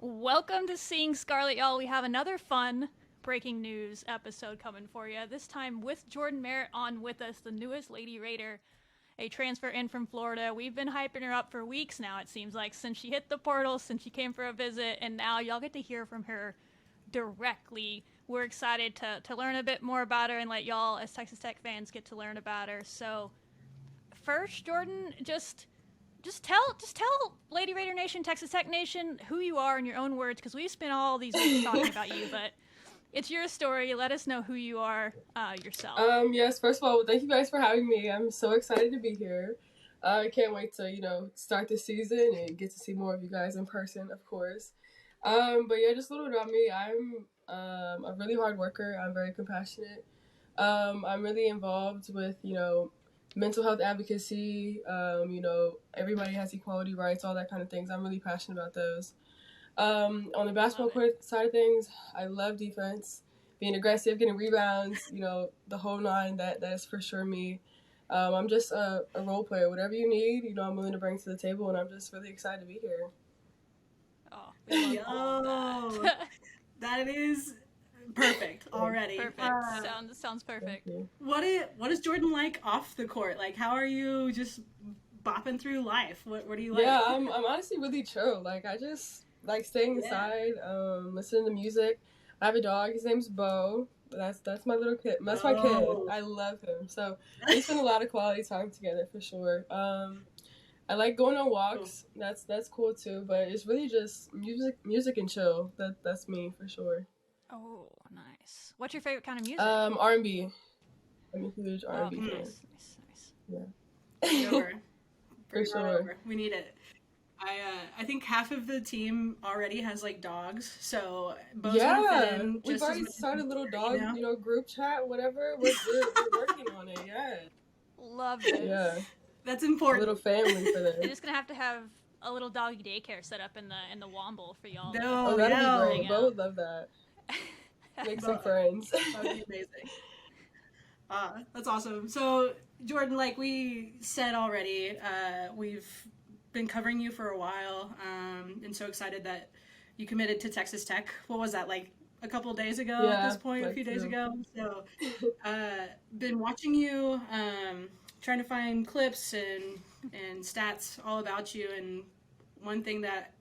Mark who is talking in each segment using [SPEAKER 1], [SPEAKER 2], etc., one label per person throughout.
[SPEAKER 1] Welcome to Seeing Scarlet, y'all. We have another fun breaking news episode coming for you. This time with Jordyn Merritt on with us, the newest Lady Raider, a transfer in from Florida. We've been hyping her up for weeks now, it seems like, since she hit the portal, since she came for a visit, and now y'all get to hear from her directly. We're excited to learn a bit more about her and let y'all, as Texas Tech fans, get to learn about her. So, first, Jordyn, just tell Lady Raider Nation, Texas Tech Nation, who you are in your own words, because we've spent all these weeks talking about you, but it's your story. Let us know who you are yourself.
[SPEAKER 2] Yes, first of all, thank you guys for having me. I'm so excited to be here. I can't wait to, start the season and get to see more of you guys in person, of course. But yeah, just a little about me. I'm a really hard worker. I'm very compassionate. I'm really involved with, mental health advocacy. Everybody has equality rights, all that kind of things. I'm really passionate about those. On the basketball court side of things, I love defense, being aggressive, getting rebounds, the whole nine. That is for sure me. I'm just a role player. Whatever you need, I'm willing to bring to the table, and I'm just really excited to be here.
[SPEAKER 1] Oh, we love all that.
[SPEAKER 3] That is perfect already.
[SPEAKER 1] Perfect. Sounds perfect.
[SPEAKER 3] What is Jordyn like off the court? Like, how are you just bopping through life? What do you like?
[SPEAKER 2] Yeah, I'm honestly really chill. Like, I just like staying inside, listening to music. I have a dog. His name's Bo. That's my little kid. That's my kid. I love him. So we spend a lot of quality time together for sure. I like going on walks. That's cool too. But it's really just music and chill. That's me for sure.
[SPEAKER 1] Oh, nice. What's your favorite kind of music?
[SPEAKER 2] R&B. I'm a huge R&B fan.
[SPEAKER 1] Nice.
[SPEAKER 2] Yeah.
[SPEAKER 3] For sure. We need it. I think half of the team already has like dogs, so both fit in.
[SPEAKER 2] We've already started a little dog, group chat, whatever. We're working on it. Yeah.
[SPEAKER 1] Love this.
[SPEAKER 2] Yeah.
[SPEAKER 3] That's important.
[SPEAKER 2] A little family for this.
[SPEAKER 1] You're just gonna have to have a little doggy daycare set up in the Womble for y'all.
[SPEAKER 2] No, that'd be great. Bo would love that. Make some friends.
[SPEAKER 3] That'd be amazing. That's awesome. So, Jordyn, like we said already, we've been covering you for a while, and so excited that you committed to Texas Tech. What was that, like a couple days ago at this point, a few days ago? So, been watching you, trying to find clips and stats all about you, and one thing that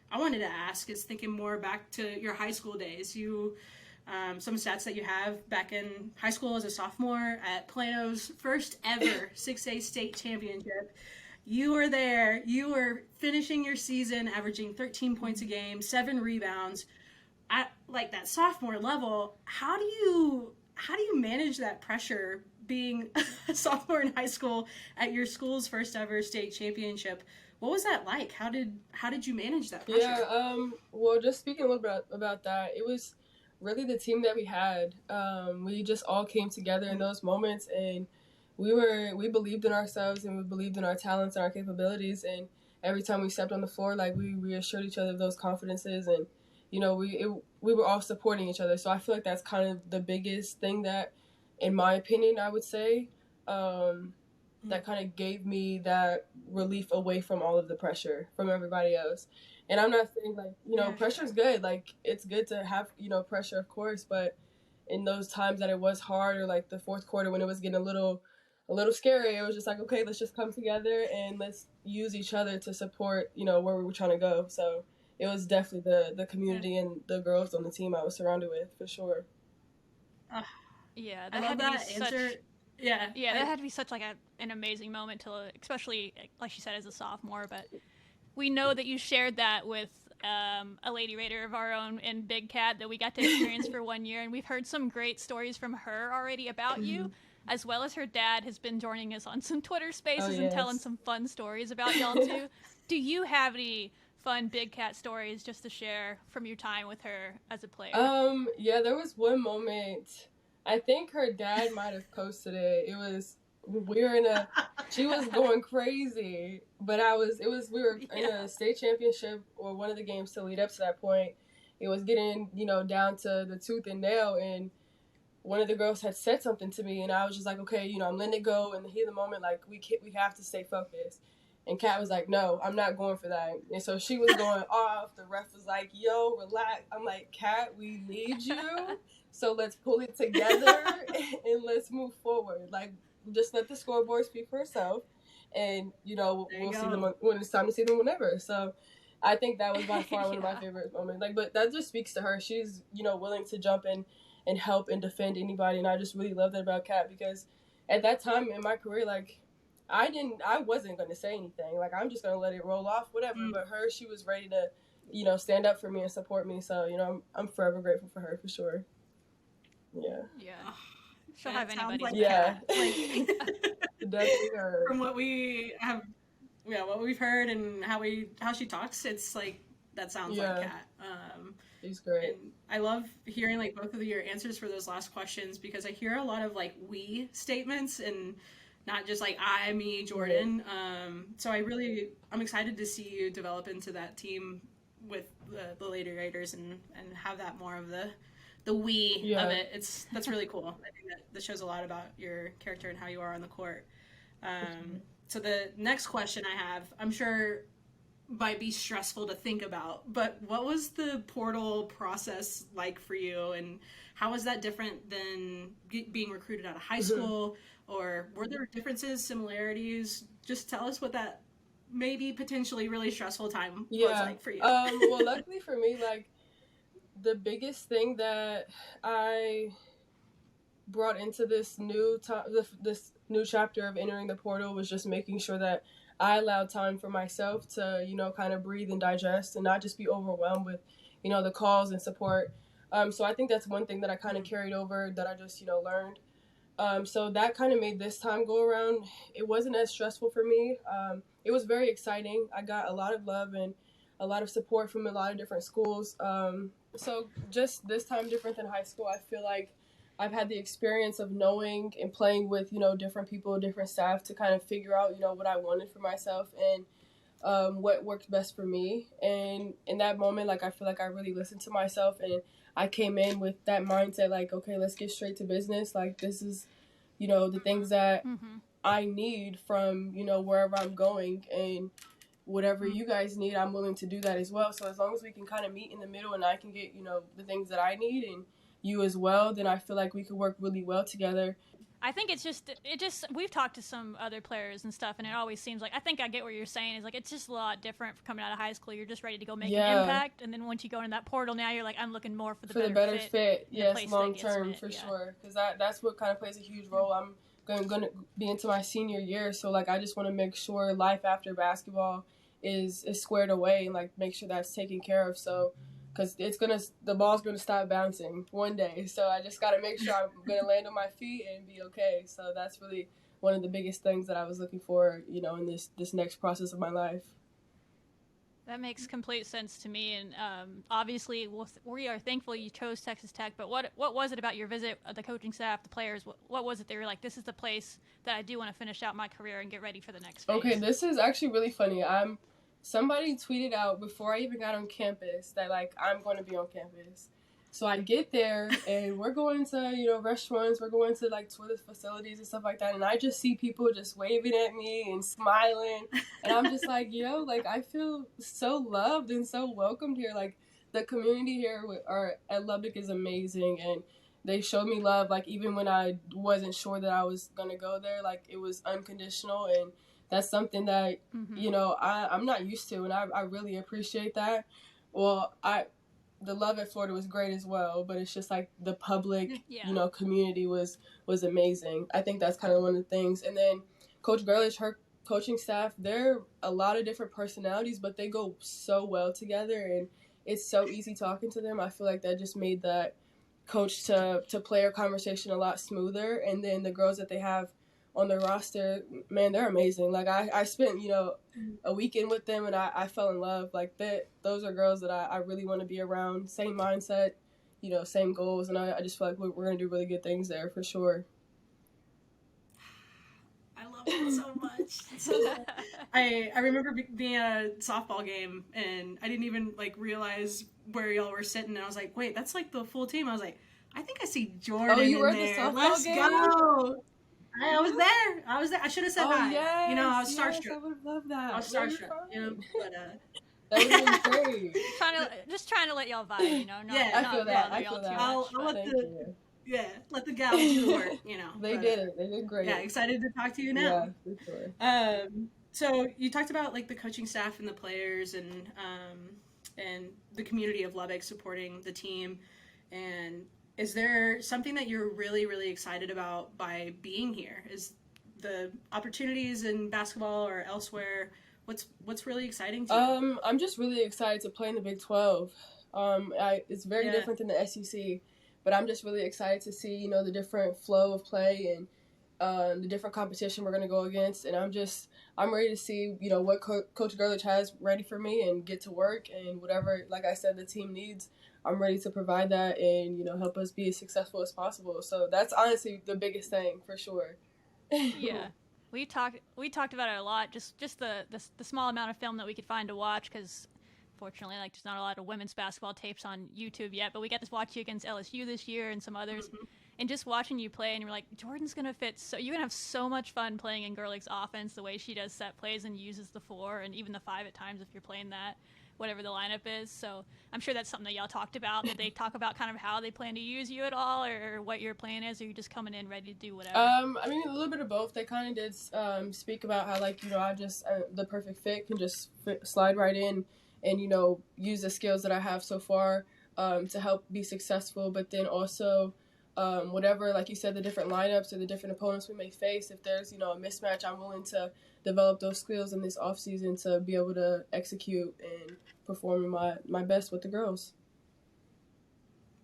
[SPEAKER 3] I wanted to ask is thinking more back to your high school days. Some stats that you have back in high school as a sophomore at Plano's first ever 6A state championship. You were there. You were finishing your season, averaging 13 points a game, 7 rebounds. At like that sophomore level, how do you manage that pressure being a sophomore in high school at your school's first ever state championship? What was that like? How did you manage that pressure?
[SPEAKER 2] Yeah, well, just speaking a little bit about that, it was really the team that we had. We just all came together in those moments, and we believed in ourselves, and we believed in our talents and our capabilities, and every time we stepped on the floor, like we reassured each other of those confidences, and we were all supporting each other. So I feel like that's kind of the biggest thing that, in my opinion, I would say, that kind of gave me that relief away from all of the pressure from everybody else. And I'm not saying like, pressure's good. Like, it's good to have, pressure, of course, but in those times that it was hard, or like the fourth quarter when it was getting a little scary, it was just like, okay, let's just come together and let's use each other to support, where we were trying to go. So it was definitely the community and the girls on the team I was surrounded with, for sure.
[SPEAKER 1] Yeah,
[SPEAKER 3] I love that answer.
[SPEAKER 1] That had to be such like an amazing moment especially like she said, as a sophomore. But we know that you shared that with a Lady Raider of our own in Big Cat that we got to experience for 1 year, and we've heard some great stories from her already about you, as well as her dad has been joining us on some Twitter Spaces and telling some fun stories about y'all too. Do you have any fun Big Cat stories just to share from your time with her as a player?
[SPEAKER 2] Yeah, there was one moment. I think her dad might have posted it. She was going crazy, but we were in a state championship, or one of the games to lead up to that point. It was getting, down to the tooth and nail, and one of the girls had said something to me, and I was just like, okay, I'm letting it go in the heat of the moment. Like, we have to stay focused. And Kat was like, no, I'm not going for that. And so she was going off. The ref was like, yo, relax. I'm like, Kat, we need you. So let's pull it together and let's move forward. Like, just let the scoreboard speak for itself. And, we'll see them when it's time to see them whenever. So I think that was by far one of my favorite moments. Like, but that just speaks to her. She's, willing to jump in and help and defend anybody. And I just really love that about Kat, because at that time in my career, like, I wasn't going to say anything. Like, I'm just going to let it roll off, whatever. But her, she was ready to, stand up for me and support me. So, I'm forever grateful for her, for sure. Yeah.
[SPEAKER 1] Yeah. She'll have anybody's
[SPEAKER 3] like
[SPEAKER 2] yeah.
[SPEAKER 3] Definitely her. From what we have, what we've heard and how she talks, it's like, that sounds like Kat.
[SPEAKER 2] She's great.
[SPEAKER 3] And I love hearing like both of your answers for those last questions, because I hear a lot of like we statements and not just like I, me, Jordyn. So I'm excited to see you develop into that team with the Lady Raiders and have that more of the we of it. That's really cool. I think that shows a lot about your character and how you are on the court. So the next question I have, I'm sure might be stressful to think about, but what was the portal process like for you, and how was that different than being recruited out of high school? Or were there differences, similarities? Just tell us what that maybe potentially really stressful time was like for you.
[SPEAKER 2] Well, luckily for me, like, the biggest thing that I brought into this new this new chapter of entering the portal was just making sure that I allowed time for myself to, kind of breathe and digest and not just be overwhelmed with, the calls and support. So I think that's one thing that I kind of carried over, that I just, learned. So that kind of made this time go around. It wasn't as stressful for me. It was very exciting. I got a lot of love and a lot of support from a lot of different schools. So just this time different than high school, I feel like I've had the experience of knowing and playing with, different people, different staff to kind of figure out, what I wanted for myself and what worked best for me. And in that moment, like, I feel like I really listened to myself, and I came in with that mindset, like, okay, let's get straight to business. Like, this is, the things that I need from, wherever I'm going, and whatever you guys need, I'm willing to do that as well. So as long as we can kind of meet in the middle and I can get, the things that I need and you as well, then I feel like we could work really well together.
[SPEAKER 1] I think it just we've talked to some other players and stuff, and it always seems like, I think I get what you're saying, is like, it's just a lot different from coming out of high school. You're just ready to go make an impact, and then once you go into that portal, now you're like, I'm looking more for the better fit.
[SPEAKER 2] Yes, long term for sure, because that's what kind of plays a huge role. I'm going to be into my senior year, so like, I just want to make sure life after basketball is squared away, and like make sure that's taken care of. So because the ball's gonna stop bouncing one day. So I just gotta make sure I'm gonna land on my feet and be okay. So that's really one of the biggest things that I was looking for, in this next process of my life.
[SPEAKER 1] That makes complete sense to me, and obviously we are thankful you chose Texas Tech. But what was it about your visit, the coaching staff, the players? What was it they were like, this is the place that I do want to finish out my career and get ready for the next phase?
[SPEAKER 2] Okay, this is actually really funny. Somebody tweeted out before I even got on campus that, like, I'm going to be on campus. So I get there, and we're going to, restaurants. We're going to, like, toilet facilities and stuff like that. And I just see people just waving at me and smiling. And I'm just like, like, I feel so loved and so welcomed here. Like, the community here at Lubbock is amazing. And they showed me love, like, even when I wasn't sure that I was going to go there. Like, it was unconditional, and that's something that, I'm not used to, and I really appreciate that. Well, the love at Florida was great as well, but it's just like the public, community was amazing. I think that's kind of one of the things. And then Coach Gurlish, her coaching staff, they're a lot of different personalities, but they go so well together, and it's so easy talking to them. I feel like that just made that coach to player conversation a lot smoother. And then the girls that they have on the roster, man, they're amazing. Like, I spent, a weekend with them, and I fell in love. Like, those are girls that I really want to be around. Same mindset, same goals, and I just feel like we're going to do really good things there for sure.
[SPEAKER 3] I love it so much. I remember being at a softball game, and I didn't even, like, realize where y'all were sitting, and I was like, wait, that's, like, the full team. I was like, I think I see Jordyn in there.
[SPEAKER 2] Let's
[SPEAKER 3] go! I was there. I should have said hi.
[SPEAKER 2] Yes,
[SPEAKER 3] You know, I was
[SPEAKER 2] yes,
[SPEAKER 3] starstruck.
[SPEAKER 2] I would have loved that.
[SPEAKER 3] I was
[SPEAKER 2] No, you're
[SPEAKER 3] starstruck. You know,
[SPEAKER 2] fine.
[SPEAKER 3] but
[SPEAKER 2] That would have been great.
[SPEAKER 1] Just trying to let y'all vibe, you know, not,
[SPEAKER 3] Yeah.
[SPEAKER 2] I
[SPEAKER 1] not
[SPEAKER 2] feel that.
[SPEAKER 1] bother
[SPEAKER 2] I
[SPEAKER 1] y'all
[SPEAKER 2] feel
[SPEAKER 1] too
[SPEAKER 2] that.
[SPEAKER 3] I'll
[SPEAKER 1] much.
[SPEAKER 3] let
[SPEAKER 1] But
[SPEAKER 2] Thank
[SPEAKER 3] the
[SPEAKER 2] you.
[SPEAKER 3] let the gals do the work. You know,
[SPEAKER 2] They
[SPEAKER 3] but,
[SPEAKER 2] did it. They did great.
[SPEAKER 3] Yeah, excited to talk to you now.
[SPEAKER 2] Yeah, for sure.
[SPEAKER 3] So you talked about like the coaching staff and the players and the community of Lubbock supporting the team. And is there something that you're really, really excited about by being here? Is the opportunities in basketball or elsewhere? What's really exciting to you?
[SPEAKER 2] I'm just really excited to play in the Big 12. It's very different than the SEC, but I'm just really excited to see, you know, the different flow of play and the different competition we're going to go against. And I'm ready to see, you know, what Coach Gerlich has ready for me and get to work, and whatever, like I said, the team needs, I'm ready to provide that and, you know, help us be as successful as possible. So that's honestly the biggest thing for sure.
[SPEAKER 1] Yeah. We talked about it a lot, just the small amount of film that we could find to watch, because fortunately, like, there's not a lot of women's basketball tapes on YouTube yet, but we got to watch you against LSU this year and some others. Mm-hmm. And just watching you play, and you're like, Jordyn's gonna fit. So you're gonna have so much fun playing in Gerlich's offense, the way she does set plays and uses the 4 and even the 5 at times if you're playing that, whatever the lineup is. So I'm sure that's something that y'all talked about. Did they talk about kind of how they plan to use you at all, or what your plan is, or you just coming in ready to do whatever?
[SPEAKER 2] I mean, a little bit of both. They kind of did speak about how, like, you know, the perfect fit can just slide right in and, you know, use the skills that I have so far to help be successful. But then also, whatever, like you said, the different lineups or the different opponents we may face, if there's, you know, a mismatch, I'm willing to develop those skills in this offseason to be able to execute and perform my best with the girls.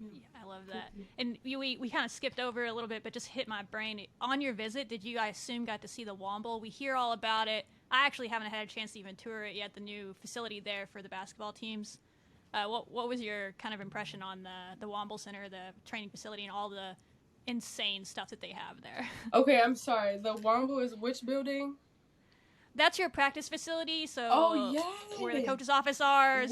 [SPEAKER 1] Yeah, I love that. And we kind of skipped over a little bit, but just hit my brain. On your visit, did you, I assume, got to see the Womble? We hear all about it. I actually haven't had a chance to even tour it yet, the new facility there for the basketball teams. What was your kind of impression on the Womble Center, the training facility, and all the insane stuff that they have there?
[SPEAKER 2] Okay, I'm sorry. The Womble is which building?
[SPEAKER 1] That's your practice facility, so where the coach's office are. It's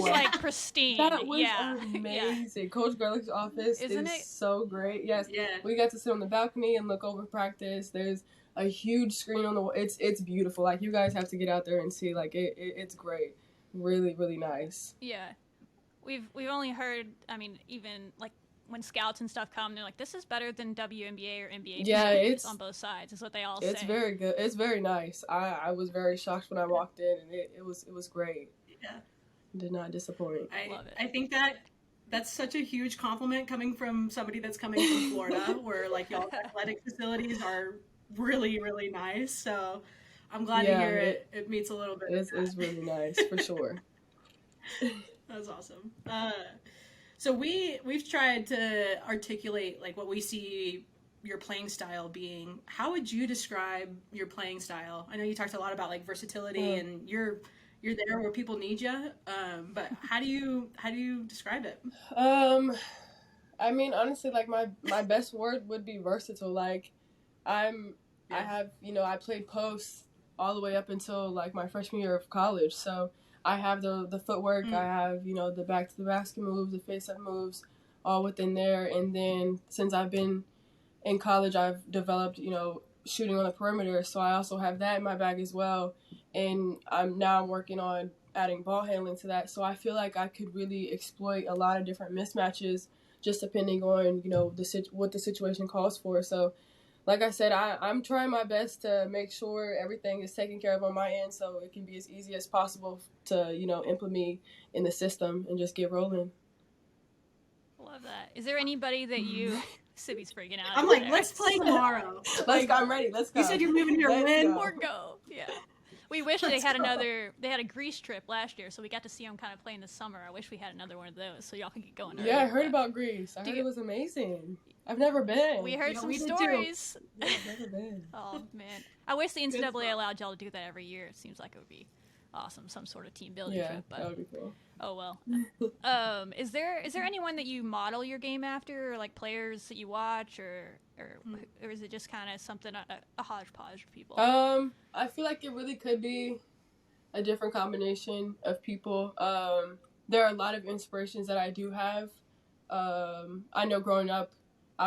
[SPEAKER 1] like pristine.
[SPEAKER 2] That was amazing.
[SPEAKER 1] Yeah.
[SPEAKER 2] Coach Gerlich's office is so great. Yes, we got to sit on the balcony and look over practice. There's a huge screen on the wall. It's beautiful. Like, you guys have to get out there and see. Like, it's great. Really, really nice.
[SPEAKER 1] Yeah, we've only heard. I mean, even like when scouts and stuff come, they're like, "This is better than WNBA or NBA."
[SPEAKER 2] Yeah, it's
[SPEAKER 1] on both sides. Is what they all say.
[SPEAKER 2] It's very good. It's very nice. I was very shocked when I walked in, and it was great.
[SPEAKER 3] Yeah,
[SPEAKER 2] did not disappoint.
[SPEAKER 3] I love it. I think that's such a huge compliment coming from somebody that's coming from Florida, where like y'all's athletic facilities are really, really nice. So I'm glad to hear it meets a little bit.
[SPEAKER 2] It's really nice for sure.
[SPEAKER 3] That's awesome. So we've tried to articulate like what we see your playing style being. How would you describe your playing style? I know you talked a lot about like versatility and you're there where people need you. But how do you describe it?
[SPEAKER 2] I mean, honestly, like my best word would be versatile. Like I have, you know, I played post all the way up until like my freshman year of college. So I have the footwork, I have, you know, the back to the basket moves, the face up moves, all within there. And then since I've been in college, I've developed, you know, shooting on the perimeter. So I also have that in my bag as well. And I'm working on adding ball handling to that. So I feel like I could really exploit a lot of different mismatches just depending on, you know, what the situation calls for. So like I said, I'm trying my best to make sure everything is taken care of on my end so it can be as easy as possible to, you know, implement me in the system and just get rolling.
[SPEAKER 1] Love that. Is there anybody that you... Sibby's freaking out.
[SPEAKER 3] I'm like, let's play tomorrow.
[SPEAKER 2] I'm ready. Let's go.
[SPEAKER 3] You said you're moving here when?
[SPEAKER 1] Or go. Yeah. We wish they had a Greece trip last year, so we got to see them kind of playing this summer. I wish we had another one of those so y'all could get going.
[SPEAKER 2] Yeah, I heard about Greece. I heard it was amazing. I've never been.
[SPEAKER 1] We heard some stories.
[SPEAKER 2] Yeah, I've never been.
[SPEAKER 1] Oh, man. I wish the NCAA allowed y'all to do that every year. It seems like it would be awesome, some sort of team building trip. But,
[SPEAKER 2] that would be cool.
[SPEAKER 1] Oh, well. Is there anyone that you model your game after, or like players that you watch, or is it just kind of something, a hodgepodge of people?
[SPEAKER 2] I feel like it really could be a different combination of people. There are a lot of inspirations that I do have. I know growing up,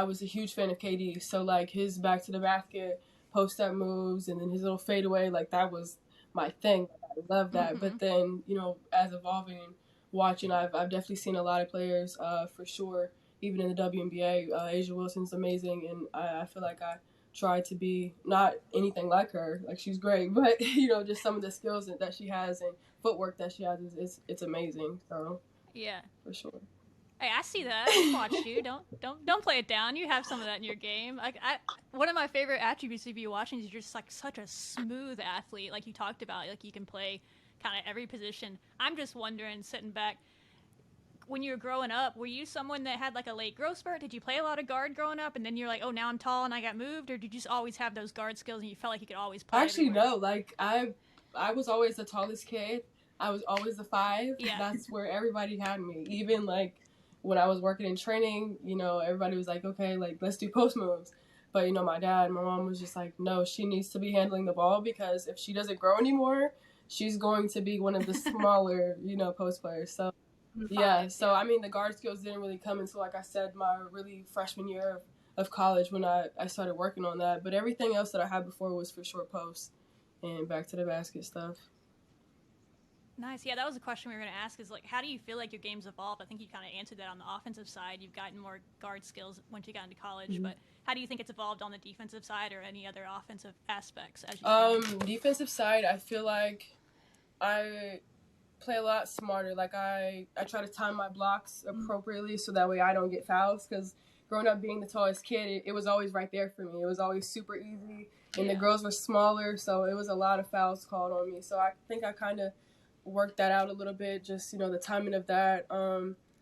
[SPEAKER 2] I was a huge fan of KD. So like his back to the basket, post up moves, and then his little fadeaway, like that was my thing. I love that.
[SPEAKER 1] Mm-hmm.
[SPEAKER 2] But then, you know, as evolving and watching, I've definitely seen a lot of players, for sure. Even in the WNBA, Asia Wilson's amazing, and I feel like I try to be not anything like her. Like she's great, but you know, just some of the skills that she has and footwork that she has is it's amazing. So
[SPEAKER 1] Yeah.
[SPEAKER 2] for sure.
[SPEAKER 1] Hey, I see that. I've watched you. Don't play it down. You have some of that in your game. One of my favorite attributes of you watching is you're just like such a smooth athlete. Like you talked about, like you can play kind of every position. I'm just wondering, sitting back, when you were growing up, were you someone that had like a late growth spurt? Did you play a lot of guard growing up, and then you're like, oh, now I'm tall and I got moved, or did you just always have those guard skills and you felt like you could always play?
[SPEAKER 2] Actually,
[SPEAKER 1] everywhere?
[SPEAKER 2] no. Like I was always the tallest kid. I was always the 5.
[SPEAKER 1] Yeah.
[SPEAKER 2] That's where everybody had me. Even like when I was working in training, you know, everybody was like, okay, like let's do post moves. But you know, my dad, my mom was just like, no, she needs to be handling the ball because if she doesn't grow anymore, she's going to be one of the smaller, you know, post players. So yeah. So I mean, the guard skills didn't really come until, like I said, my really freshman year of college when I started working on that. But everything else that I had before was for short posts and back to the basket stuff.
[SPEAKER 1] Nice. Yeah, that was a question we were going to ask is like, how do you feel like your game's evolved? I think you kind of answered that on the offensive side. You've gotten more guard skills once you got into college,
[SPEAKER 2] Mm-hmm.
[SPEAKER 1] but how do you think it's evolved on the defensive side or any other offensive aspects? As you
[SPEAKER 2] Defensive side, I feel like I play a lot smarter. Like I try to time my blocks appropriately so that way I don't get fouls because growing up being the tallest kid, it was always right there for me. It was always super easy, and the girls were smaller, so it was a lot of fouls called on me. So I think I kind of worked that out a little bit, just, you know, the timing of that.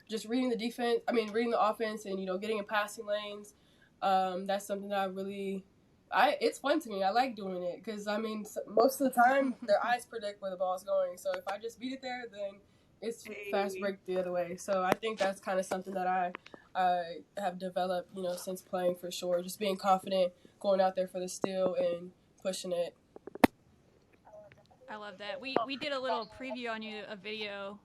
[SPEAKER 2] Just reading reading the offense and, you know, getting in passing lanes. That's something that it's fun to me. I like doing it because, I mean, most of the time their eyes predict where the ball's going. So if I just beat it there, then it's fast break the other way. So I think that's kind of something that I have developed, you know, since playing for sure. Just being confident, going out there for the steal and pushing it.
[SPEAKER 1] I love that. We did a little preview on you, a video,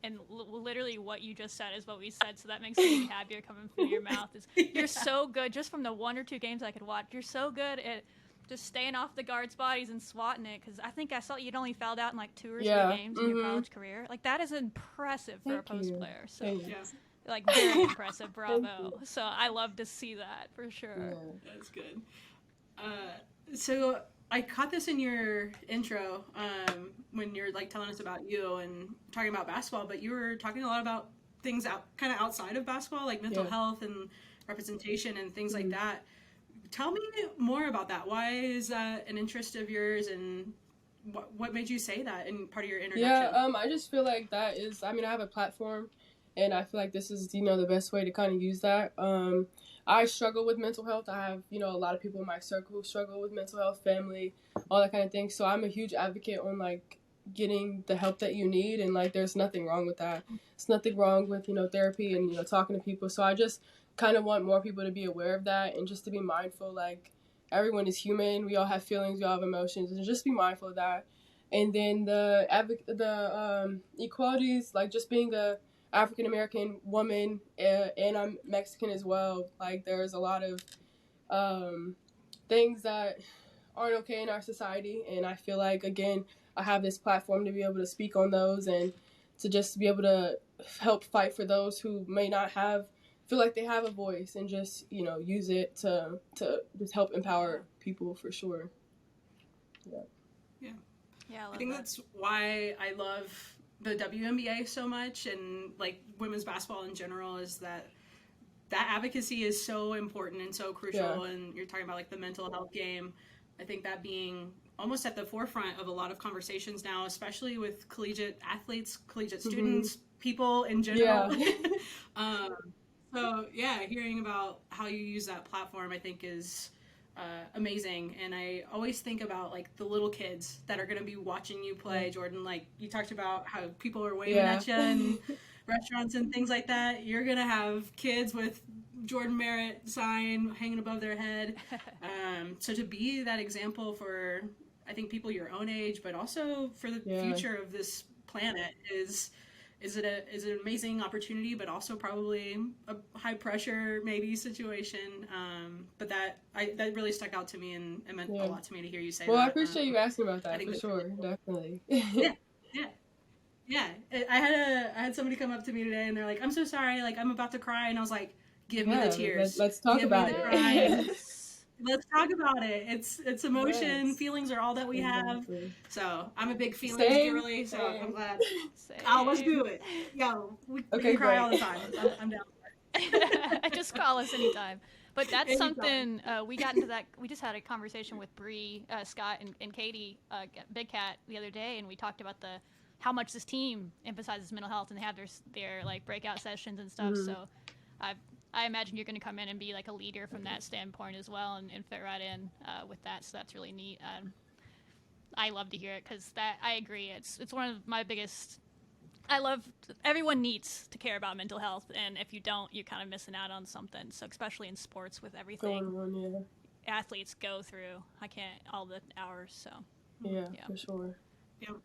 [SPEAKER 1] and literally what you just said is what we said, so that makes me happier coming from your mouth. You're so good, just from the 1 or 2 games I could watch, you're so good at just staying off the guards' bodies and swatting it, because I think I saw you'd only fouled out in like 2 or 3 games in your college career. Like, that is impressive for a post player. So, like, very impressive. Bravo. So I love to see that, for sure.
[SPEAKER 2] Yeah.
[SPEAKER 3] That's good. So I caught this in your intro when you're like telling us about you and talking about basketball, but you were talking a lot about things kind of outside of basketball, like mental health and representation and things like that. Tell me more about that. Why is that an interest of yours, and what made you say that in part of your introduction?
[SPEAKER 2] Yeah, I just feel like that is, I mean, I have a platform, and I feel like this is, you know, the best way to kind of use that. I struggle with mental health. I have, you know, a lot of people in my circle who struggle with mental health, family, all that kind of thing. So I'm a huge advocate on, like, getting the help that you need, and, like, there's nothing wrong with that. It's nothing wrong with, you know, therapy and, you know, talking to people. So I just kind of want more people to be aware of that and just to be mindful, like, everyone is human. We all have feelings. We all have emotions, and just be mindful of that. And then the equalities, like just being a African American woman, and I'm Mexican as well. Like, there's a lot of things that aren't okay in our society, and I feel like, again, I have this platform to be able to speak on those and to just be able to help fight for those who may not feel like they have a voice, and just, you know, use it to just help empower people, for sure.
[SPEAKER 1] Yeah,
[SPEAKER 3] I think that's why I love the WNBA so much, and like women's basketball in general, is that advocacy is so important and so crucial. And you're talking about like the mental health game. I think that being almost at the forefront of a lot of conversations now, especially with collegiate athletes, collegiate students, people in general. So yeah, hearing about how you use that platform, I think is amazing. And I always think about like the little kids that are going to be watching you play, Jordyn. Like you talked about how people are waving at you in restaurants and things like that. You're going to have kids with Jordyn Merritt sign hanging above their head. So to be that example for, I think, people your own age, but also for the future of this planet is is it an amazing opportunity, but also probably a high pressure maybe situation. But that really stuck out to me, and it meant a lot to me to hear you say that.
[SPEAKER 2] Well, I appreciate you asking about that, for sure, definitely.
[SPEAKER 3] Yeah. I had somebody come up to me today, and they're like, "I'm so sorry, like I'm about to cry," and I was like, "Give me the tears.
[SPEAKER 2] Let's talk about it.
[SPEAKER 3] Let's talk about it. It's emotion. Yes. Feelings are all that we have. So I'm a big feelings girly. So I'm glad. Let's do it. Yo, we can cry all the time. I'm down for it.
[SPEAKER 1] Just call us anytime. But that's something we got into that. We just had a conversation with Bree, Scott, and Katie, Big Cat, the other day, and we talked about how much this team emphasizes mental health, and they have their like breakout sessions and stuff. Mm-hmm. So I imagine you're going to come in and be like a leader from that standpoint as well, and fit right in with that. So that's really neat. I love to hear it because I agree. It's one of my biggest. Everyone needs to care about mental health, and if you don't, you're kind of missing out on something. So especially in sports with everything athletes go through, I can't all the hours. So
[SPEAKER 2] yeah. For sure.
[SPEAKER 3] Yeah.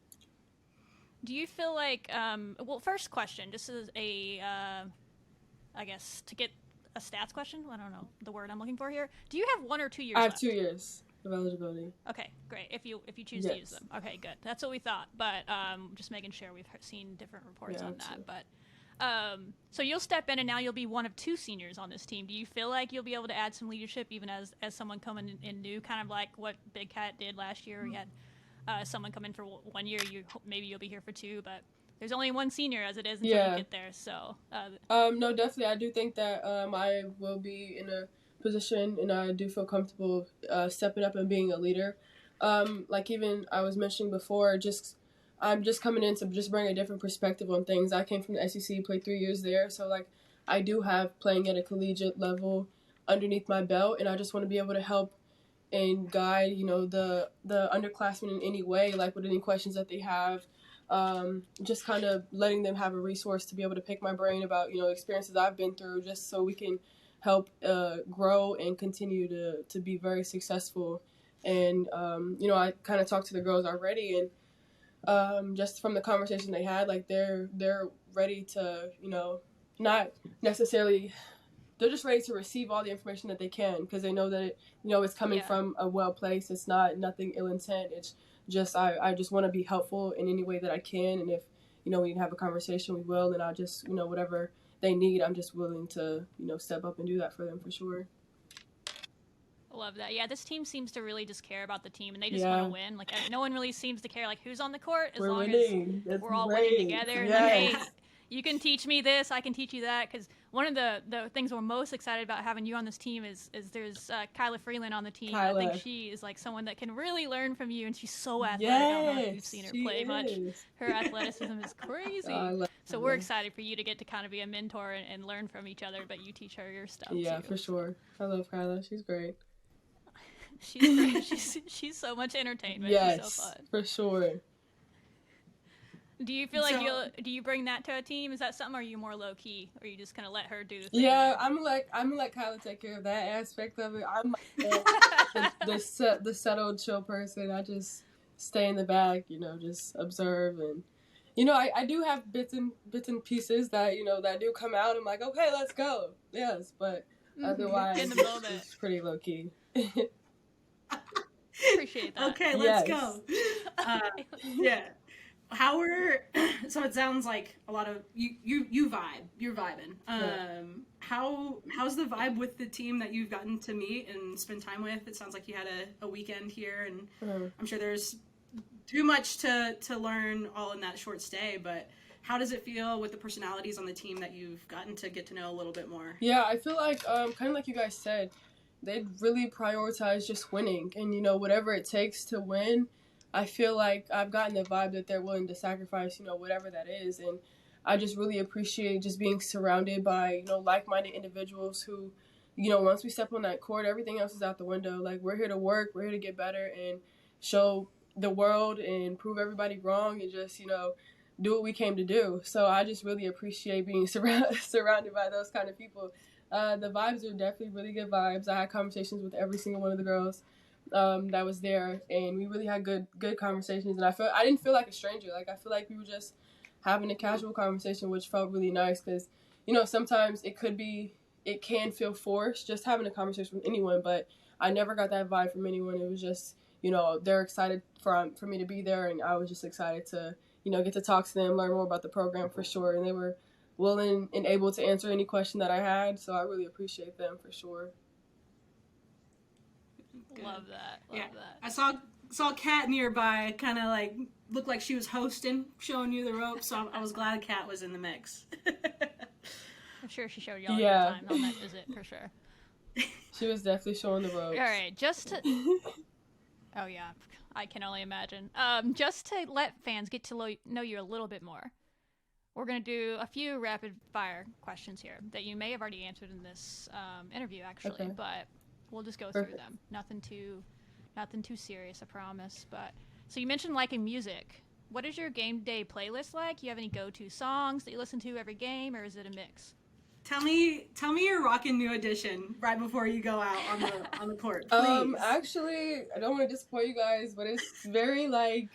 [SPEAKER 1] Do you feel like first question, just as a I guess to get a stats question. I don't know the word I'm looking for here. Do you have 1 or 2 years?
[SPEAKER 2] I have 2 years of eligibility.
[SPEAKER 1] Okay, great. If you choose to use them. Okay, good. That's what we thought. But just making sure we've seen different reports on that. But so you'll step in, and now you'll be one of 2 seniors on this team. Do you feel like you'll be able to add some leadership even as someone coming in new, kind of like what Big Cat did last year? We had someone come in for 1 year. Maybe you'll be here for 2, but there's only 1 senior as it is until you get there. So
[SPEAKER 2] no, definitely, I do think that I will be in a position, and I do feel comfortable stepping up and being a leader. Like even I was mentioning before, I'm just coming in to just bring a different perspective on things. I came from the SEC, played 3 years there, so like I do have playing at a collegiate level underneath my belt, and I just want to be able to help and guide, the underclassmen in any way, like with any questions that they have. Just kind of letting them have a resource to be able to pick my brain about, experiences I've been through, just so we can help grow and continue to be very successful. And, I kind of talked to the girls already, and just from the conversation they had, like they're ready to, not necessarily, they're just ready to receive all the information that they can, because they know that it's coming from a well place. It's nothing ill intent. It's just I just want to be helpful in any way that I can, and if we can have a conversation, we will, and I'll just whatever they need, I'm just willing to step up and do that for them, for sure.
[SPEAKER 1] I love that. Yeah, this team seems to really just care about the team, and they just want to win. Like no one really seems to care like who's on the court, as long
[SPEAKER 2] winning.
[SPEAKER 1] As we're all winning together. Yes. Like, hey, you can teach me this, I can teach you that. Because one of the things we're most excited about having you on this team is there's Kyla Freeland on the team. I think she is like someone that can really learn from you, and she's so athletic. I don't know if you've seen her play much. Her athleticism is crazy. So we're excited for you to get to kind of be a mentor and learn from each other, but you teach her your stuff
[SPEAKER 2] too.
[SPEAKER 1] Yeah,
[SPEAKER 2] for sure. I love Kyla. She's great.
[SPEAKER 1] She's great. She's so much entertainment.
[SPEAKER 2] Yes,
[SPEAKER 1] she's so fun.
[SPEAKER 2] For sure.
[SPEAKER 1] Do you feel like do you bring that to a team? Is that something, or are you more low key, or you just kind of let her do the thing?
[SPEAKER 2] Yeah, I'm gonna let Kyla take care of that aspect of it. I'm the settled, chill person. I just stay in the back, just observe, and I do have bits and pieces that that do come out. I'm like, okay, let's go. Yes, but otherwise,
[SPEAKER 1] in the moment,
[SPEAKER 2] it's pretty low key.
[SPEAKER 1] Appreciate that.
[SPEAKER 3] Okay, let's go. Yeah. So it sounds like a lot of you vibe. You're vibing. How's the vibe with the team that you've gotten to meet and spend time with? It sounds like you had a weekend here, and I'm sure there's too much to learn all in that short stay, but how does it feel with the personalities on the team that you've gotten to get to know a little bit more?
[SPEAKER 2] Yeah, I feel like kind of like you guys said, they really prioritize just winning, and whatever it takes to win. I feel like I've gotten the vibe that they're willing to sacrifice, whatever that is. And I just really appreciate just being surrounded by, like-minded individuals who, once we step on that court, everything else is out the window. Like, we're here to work, we're here to get better and show the world and prove everybody wrong and just, do what we came to do. So I just really appreciate being surrounded by those kind of people. The vibes are definitely really good vibes. I had conversations with every single one of the girls that was there, and we really had good conversations, and I didn't feel like a stranger. Like, I feel like we were just having a casual conversation, which felt really nice because, you know, sometimes it can feel forced just having a conversation with anyone, but I never got that vibe from anyone. It was just, you know, they're excited for me to be there, and I was just excited to, you know, get to talk to them, learn more about the program for sure, and they were willing and able to answer any question that I had, so I really appreciate them for sure.
[SPEAKER 1] Good. Love that.
[SPEAKER 3] I saw Kat nearby, kind of like looked like she was hosting, showing you the ropes. So I was glad Kat was in the mix.
[SPEAKER 1] I'm sure she showed y'all a good time on that visit for sure.
[SPEAKER 2] She was definitely showing the ropes.
[SPEAKER 1] All right, just to. Oh yeah, I can only imagine. Just to let fans get to know you a little bit more, we're gonna do a few rapid fire questions here that you may have already answered in this interview, actually, but we'll just go through them. Nothing too serious, I promise. But so you mentioned liking music. What is your game day playlist like? You have any go-to songs that you listen to every game, or is it a mix?
[SPEAKER 3] Tell me you're rocking New Edition right before you go out on the court, please.
[SPEAKER 2] Actually, I don't want to disappoint you guys, but it's very like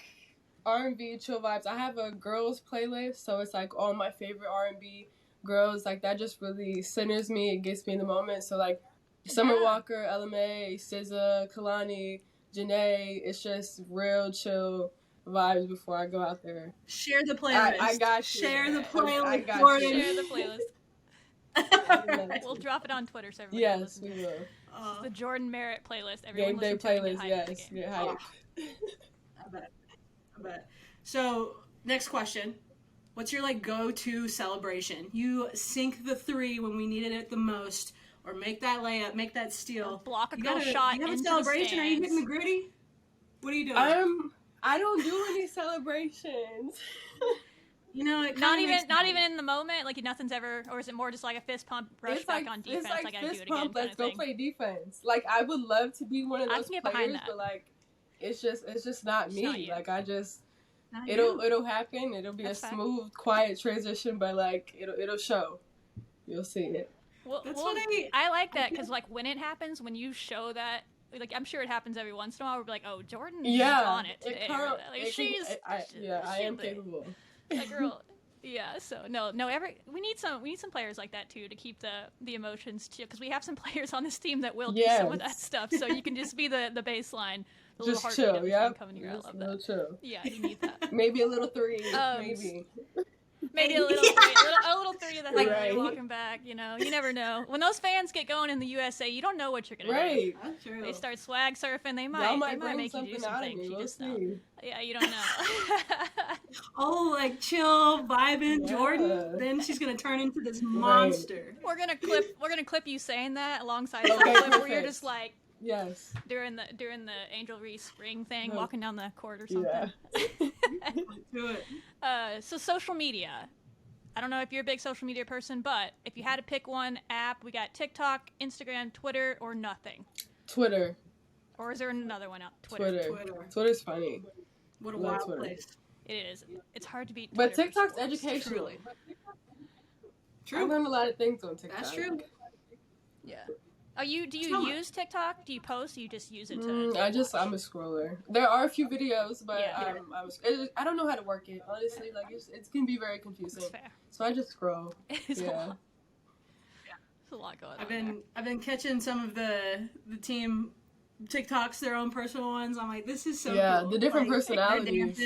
[SPEAKER 2] R&B chill vibes. I have a girls playlist, so it's like all my favorite R&B girls. Like that just really centers me. It gets me in the moment. So like Summer Walker, LMA, SZA, Kalani, Janae. It's just real chill vibes before I go out there.
[SPEAKER 3] Share the playlist.
[SPEAKER 2] I got you.
[SPEAKER 3] Share the playlist.
[SPEAKER 2] I got
[SPEAKER 3] Jordyn.
[SPEAKER 2] you.
[SPEAKER 1] Share the playlist. We'll drop it on Twitter so everyone can
[SPEAKER 2] Yes,
[SPEAKER 1] listen.
[SPEAKER 2] we will.
[SPEAKER 1] This is the Jordyn Merritt playlist. Everyone
[SPEAKER 2] Game day playlist, yes.
[SPEAKER 1] Get
[SPEAKER 2] hype.
[SPEAKER 3] I bet. So, next question. What's your like go-to celebration? You sink the three when we needed it the most, or make that layup, make that steal.
[SPEAKER 1] Block a girl shot.
[SPEAKER 3] You have
[SPEAKER 1] into
[SPEAKER 3] a celebration?
[SPEAKER 1] The
[SPEAKER 3] Are you getting the gritty? What are you doing?
[SPEAKER 2] I don't do any celebrations.
[SPEAKER 3] You know, it
[SPEAKER 1] not even in the moment. Like nothing's ever, or is it more just like a fist pump, rush back on defense?
[SPEAKER 2] It's like
[SPEAKER 1] I gotta
[SPEAKER 2] fist
[SPEAKER 1] do it again.
[SPEAKER 2] Pump, let's go play defense. Like I would love to be one of those players, but like it's just not me.
[SPEAKER 1] Not
[SPEAKER 2] like I just
[SPEAKER 3] not
[SPEAKER 2] it'll happen. It'll be
[SPEAKER 1] That's
[SPEAKER 2] a
[SPEAKER 1] fine.
[SPEAKER 2] smooth, quiet transition, but like it'll show. You'll see it.
[SPEAKER 1] Well,
[SPEAKER 3] That's
[SPEAKER 1] well,
[SPEAKER 3] what
[SPEAKER 1] I like that because like when it happens, when you show that. Like I'm sure it happens every once in a while. We're like, "Oh, Jordan's on it today."
[SPEAKER 2] I am capable.
[SPEAKER 1] That girl, yeah. So no. We need some players like that too to keep the emotions chill because we have some players on this team that will do some of that stuff. So you can just be the baseline, the
[SPEAKER 2] just
[SPEAKER 1] little
[SPEAKER 2] chill,
[SPEAKER 1] heartbeat coming here. I love that.
[SPEAKER 2] Chill.
[SPEAKER 1] Yeah, you need that.
[SPEAKER 2] Maybe a little three, maybe.
[SPEAKER 1] Maybe a little three of the highway walking back, you know. You never know. When those fans get going in the USA, you don't know what you're going to do.
[SPEAKER 3] That's true.
[SPEAKER 1] They start swag surfing, they
[SPEAKER 2] might
[SPEAKER 1] might
[SPEAKER 2] bring
[SPEAKER 1] make you do some things. You just know. Yeah, you don't know.
[SPEAKER 3] Oh, like chill, vibing, Jordyn. Then she's going to turn into this monster.
[SPEAKER 1] We're going to clip you saying that alongside some clip where you're just like
[SPEAKER 2] yes.
[SPEAKER 1] During the Angel Reese spring thing, walking down the court or something.
[SPEAKER 2] Yeah.
[SPEAKER 3] Do it.
[SPEAKER 1] So social media. I don't know if you're a big social media person, but if you had to pick one app, we got TikTok, Instagram, Twitter, or nothing.
[SPEAKER 2] Twitter.
[SPEAKER 1] Or is there another one out? Twitter.
[SPEAKER 2] Twitter's funny.
[SPEAKER 3] What a wild place.
[SPEAKER 1] It is. It's hard to beat
[SPEAKER 2] Twitter. But TikTok's
[SPEAKER 1] for
[SPEAKER 2] educational.
[SPEAKER 3] True.
[SPEAKER 2] I learned a lot of things on TikTok.
[SPEAKER 3] That's true.
[SPEAKER 1] Yeah. Do you use TikTok? Do you post? Or you just use it to
[SPEAKER 2] I'm a scroller. There are a few videos, but
[SPEAKER 1] yeah.
[SPEAKER 2] I don't know how to work it. Honestly, like it can be very confusing.
[SPEAKER 1] That's fair.
[SPEAKER 2] So I just scroll.
[SPEAKER 1] It's a lot. There's a lot going on.
[SPEAKER 3] I've been catching some of the team TikToks, their own personal ones. I'm like, this is so cool.
[SPEAKER 2] The different personalities.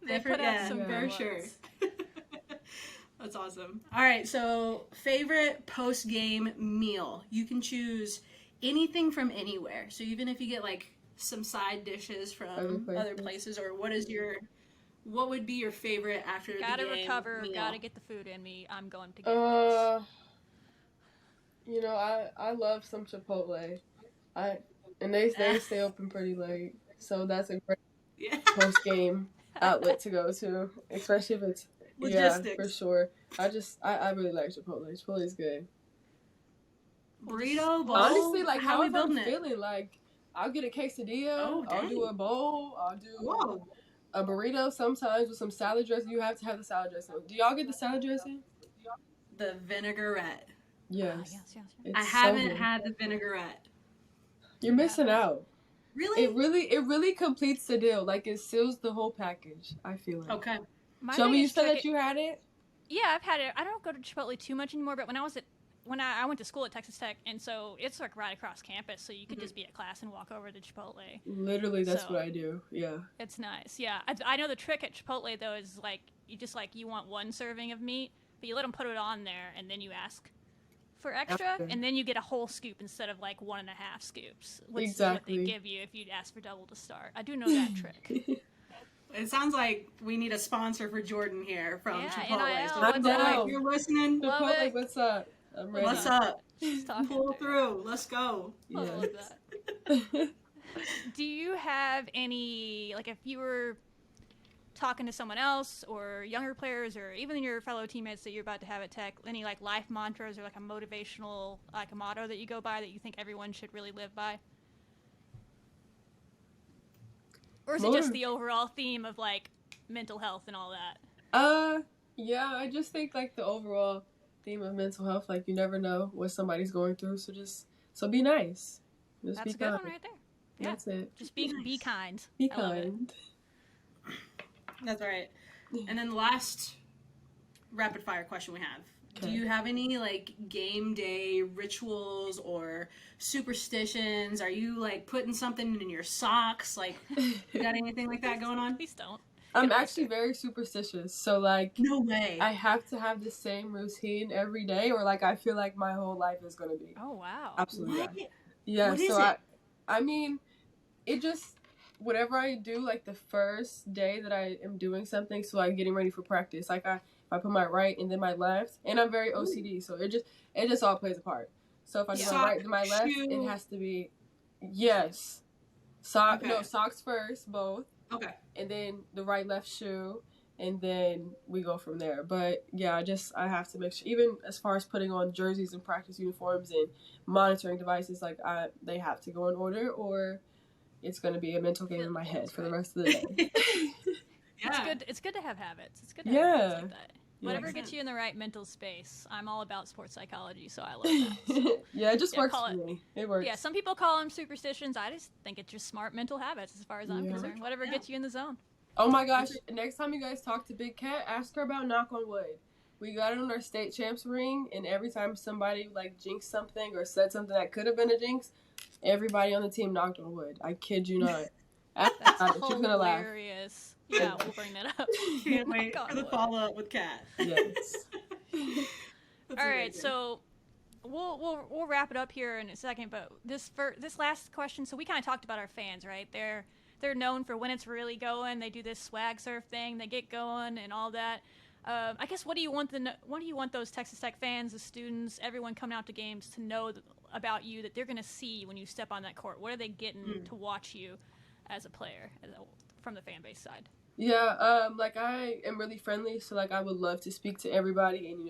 [SPEAKER 1] They put out some
[SPEAKER 3] for sure. That's awesome. All right, so favorite post-game meal. You can choose anything from anywhere. So even if you get like some side dishes from other places, or what would be your favorite after the game?
[SPEAKER 1] Gotta recover, meal? Gotta get the food in me. I'm going to get this.
[SPEAKER 2] You know, I love some Chipotle. And they stay open pretty late. So that's a great post-game outlet to go to, especially if it's logistics. Yeah, for sure. I really like Chipotle. Chipotle is good.
[SPEAKER 3] Burrito bowl.
[SPEAKER 2] Honestly, like how I'm feeling, like I'll get a quesadilla. I'll do a bowl. I'll do a burrito sometimes with some salad dressing. You have to have the salad dressing. Do y'all get the salad dressing?
[SPEAKER 3] The vinaigrette.
[SPEAKER 2] Yes.
[SPEAKER 3] I haven't had the vinaigrette.
[SPEAKER 2] You're missing out.
[SPEAKER 3] Really?
[SPEAKER 2] It really completes the deal. Like it seals the whole package. I feel like.
[SPEAKER 3] Okay.
[SPEAKER 1] My
[SPEAKER 2] Shelby, you
[SPEAKER 1] biggest
[SPEAKER 2] said
[SPEAKER 1] trick
[SPEAKER 2] that you had it?
[SPEAKER 1] Yeah, I've had it. I don't go to Chipotle too much anymore, but when I went to school at Texas Tech, and so it's like right across campus, so you could just be at class and walk over to Chipotle.
[SPEAKER 2] Literally, that's what I do. Yeah.
[SPEAKER 1] It's nice. Yeah, I know the trick at Chipotle though is like you want one serving of meat, but you let them put it on there, and then you ask for extra, and then you get a whole scoop instead of like 1.5 scoops, which is what they give you if you ask for double to start. I do know that trick.
[SPEAKER 3] It sounds like we need a sponsor for Jordyn here from Chipotle.
[SPEAKER 1] So
[SPEAKER 3] what's up? If you're listening,
[SPEAKER 2] Chipotle, what's up? I'm ready.
[SPEAKER 3] What's up? Pull through. Let's go.
[SPEAKER 1] Yeah. I love that. Do you have any, like, if you were talking to someone else or younger players or even your fellow teammates that you're about to have at Tech, any like life mantras or like a motivational, like a motto that you go by that you think everyone should really live by? Or is it just the overall theme of like mental health and all that?
[SPEAKER 2] Yeah, I just think like the overall theme of mental health, like you never know what somebody's going through, so be nice. Just
[SPEAKER 1] That's a good one right there. Yeah.
[SPEAKER 2] That's it.
[SPEAKER 1] Just be kind.
[SPEAKER 2] Be kind.
[SPEAKER 3] That's right. And then the last rapid fire question we have. Okay. Do you have any like game day rituals or superstitions? Are you like putting something in your socks? Like, you got anything like that going on?
[SPEAKER 1] Please don't.
[SPEAKER 2] I'm actually very superstitious. So like,
[SPEAKER 3] no way.
[SPEAKER 2] I have to have the same routine every day, or like I feel like my whole life is gonna be.
[SPEAKER 1] Oh wow.
[SPEAKER 2] Absolutely.
[SPEAKER 3] What?
[SPEAKER 2] Yeah.
[SPEAKER 3] What
[SPEAKER 2] so
[SPEAKER 3] is it?
[SPEAKER 2] I mean, it just whatever I do, like the first day that I am doing something, so like getting ready for practice, like I put my right and then my left, and I'm very OCD, so it just all plays a part. So if I do my right and my left, it has to be socks first, both.
[SPEAKER 3] Okay.
[SPEAKER 2] And then the right left shoe, and then we go from there. But yeah, I have to make sure, even as far as putting on jerseys and practice uniforms and monitoring devices, like they have to go in order, or it's going to be a mental game in my head for the rest of the day.
[SPEAKER 1] Yeah. It's good to have habits. It's good to have habits like that. Whatever
[SPEAKER 3] 100%.
[SPEAKER 1] gets you in the right mental space. I'm all about sports psychology, so I love that. So,
[SPEAKER 2] yeah, it just works for me. It works.
[SPEAKER 1] Yeah, some people call them superstitions. I just think it's just smart mental habits as far as I'm concerned. Whatever gets you in the zone.
[SPEAKER 2] Oh my gosh, next time you guys talk to Big Cat, ask her about knock on wood. We got it on our state champs ring, and every time somebody like jinxed something or said something that could have been a jinx, everybody on the team knocked on wood. I kid you not.
[SPEAKER 1] That's
[SPEAKER 2] She's gonna laugh.
[SPEAKER 1] Hilarious. Yeah, we'll bring that up.
[SPEAKER 3] Can't wait for the follow-up with Kat.
[SPEAKER 2] Yes.
[SPEAKER 1] All right, so we'll wrap it up here in a second, but this last question. So we kind of talked about our fans, right? They're known for when it's really going. They do this swag surf thing. They get going and all that. I guess what do you want those Texas Tech fans, the students, everyone coming out to games to know about you, that they're going to see when you step on that court? What are they getting to watch you as a player, from the fan base side?
[SPEAKER 2] Yeah, like I am really friendly, so like I would love to speak to everybody and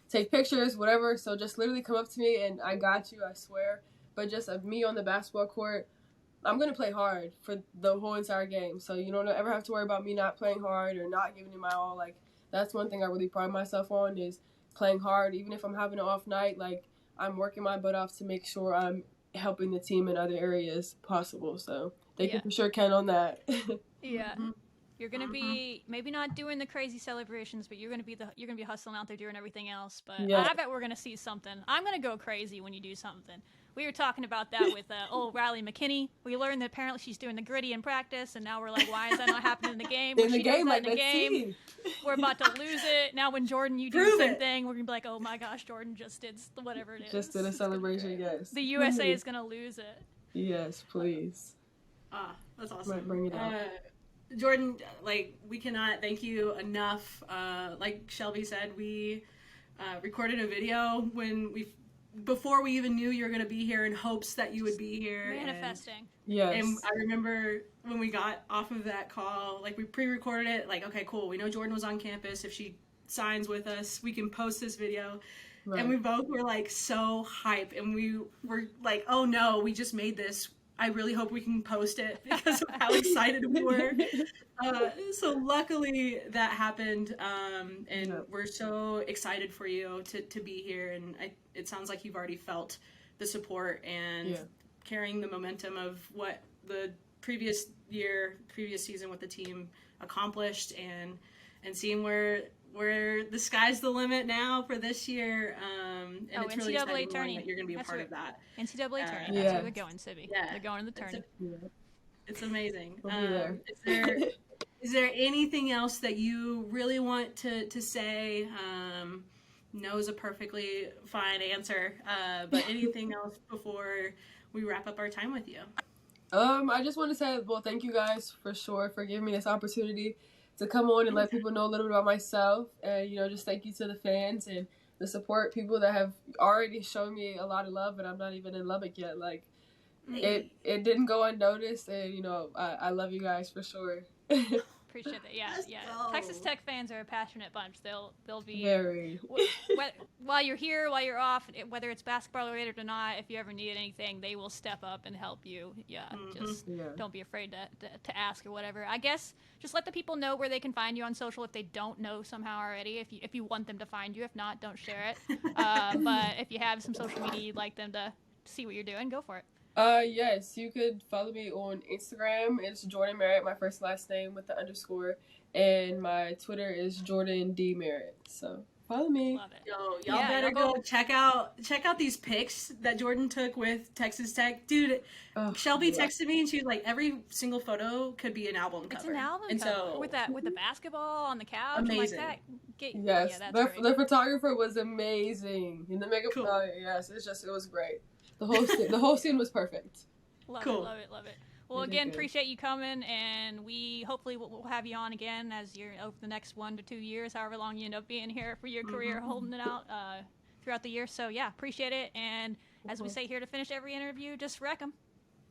[SPEAKER 2] take pictures, whatever. So just literally come up to me and I got you, I swear. But just me on the basketball court, I'm gonna play hard for the whole entire game. So you don't ever have to worry about me not playing hard or not giving it my all. Like that's one thing I really pride myself on, is playing hard. Even if I'm having an off night, like I'm working my butt off to make sure I'm helping the team in other areas possible. So they can for sure count on that.
[SPEAKER 1] Yeah. You're gonna be maybe not doing the crazy celebrations, but you're gonna be hustling out there doing everything else. But I bet we're gonna see something. I'm gonna go crazy when you do something. We were talking about that with old Riley McKinney. We learned that apparently she's doing the gritty in practice, and now we're like, why is that not happening in the game?
[SPEAKER 2] In the game,
[SPEAKER 1] we're about to lose it. Now when Jordyn, you do the same thing, we're gonna be like, oh my gosh, Jordyn just did whatever it is.
[SPEAKER 2] Just did a celebration, yes.
[SPEAKER 1] The USA is gonna lose it.
[SPEAKER 2] Yes, please.
[SPEAKER 3] That's awesome.
[SPEAKER 2] Bring it out.
[SPEAKER 3] Jordyn, like, we cannot thank you enough. Like Shelby said, we recorded a video before we even knew you were going to be here, in hopes that you would be here.
[SPEAKER 1] Manifesting.
[SPEAKER 2] Yes.
[SPEAKER 3] And I remember when we got off of that call, like, we pre-recorded it, like, okay, cool, we know Jordyn was on campus. If she signs with us, we can post this video. Right. And we both were, like, so hype. And we were like, oh, no, we just made this. I really hope we can post it because of how excited we were. So luckily that happened, and we're so excited for you to be here. And it sounds like you've already felt the support and carrying the momentum of what the previous season with the team accomplished. And and seeing where the sky's the limit now for this year. And it's really exciting knowing that you're going to be a part of that.
[SPEAKER 1] NCAA tournament. That's where they're going, Sibby. Yeah. They're going to the tournament.
[SPEAKER 3] It's amazing.
[SPEAKER 2] We'll be there.
[SPEAKER 3] Is there anything else that you really want to say? No is a perfectly fine answer. But anything else before we wrap up our time with you?
[SPEAKER 2] I just want to say, well, thank you guys for sure for giving me this opportunity to come on and let people know a little bit about myself. And, just thank you to the fans and the support, people that have already shown me a lot of love, but I'm not even in Lubbock yet. Like, it didn't go unnoticed, and, I love you guys for sure.
[SPEAKER 1] Appreciate that. Yeah. Texas Tech fans are a passionate bunch. They'll be
[SPEAKER 2] very.
[SPEAKER 1] While you're here, while you're off, whether it's basketball related or not, if you ever need anything, they will step up and help you. Yeah, don't be afraid to ask or whatever. I guess just let the people know where they can find you on social if they don't know somehow already. If you want them to find you, if not, don't share it. But if you have some social media you'd like them to see what you're doing, go for it.
[SPEAKER 2] Yes, you could follow me on Instagram. It's Jordyn Merritt, my first last name with the underscore, and my Twitter is Jordyn D Merritt. So follow me.
[SPEAKER 1] Love it.
[SPEAKER 3] Y'all better go check out these pics that Jordyn took with Texas Tech, dude. Shelby texted me and she was like, every single photo could be an album cover.
[SPEAKER 1] It's an album cover. So with the basketball on the couch,
[SPEAKER 3] amazing.
[SPEAKER 1] Like that.
[SPEAKER 2] Yes, the photographer was amazing, and the makeup.
[SPEAKER 3] Cool.
[SPEAKER 2] Yes, it was great. The whole scene was perfect.
[SPEAKER 1] Love it. Well, again, appreciate you coming, and we hopefully we'll have you on again as you're over the next 1 to 2 years, however long you end up being here for your career, holding it out throughout the year. So yeah, appreciate it. And as we say here to finish every interview, just wreck them.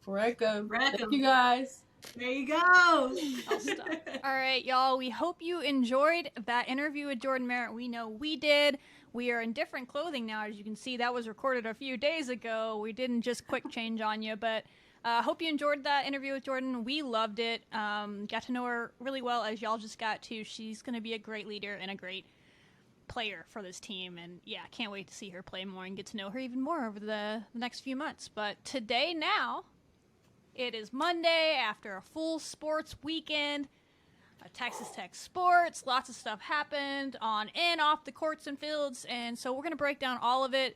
[SPEAKER 2] Wreck 'em. Thank you guys.
[SPEAKER 3] There you go.
[SPEAKER 1] I'll stop. All right, y'all. We hope you enjoyed that interview with Jordyn Merritt. We know we did. We are in different clothing now, as you can see. That was recorded a few days ago. We didn't just quick change on you, but hope you enjoyed that interview with Jordyn. We loved it. Got to know her really well, as y'all just got to. She's going to be a great leader and a great player for this team. And yeah, can't wait to see her play more and get to know her even more over the next few months. But today now, it is Monday after a full sports weekend. Texas Tech sports, lots of stuff happened on and off the courts and fields, and so we're going to break down all of it,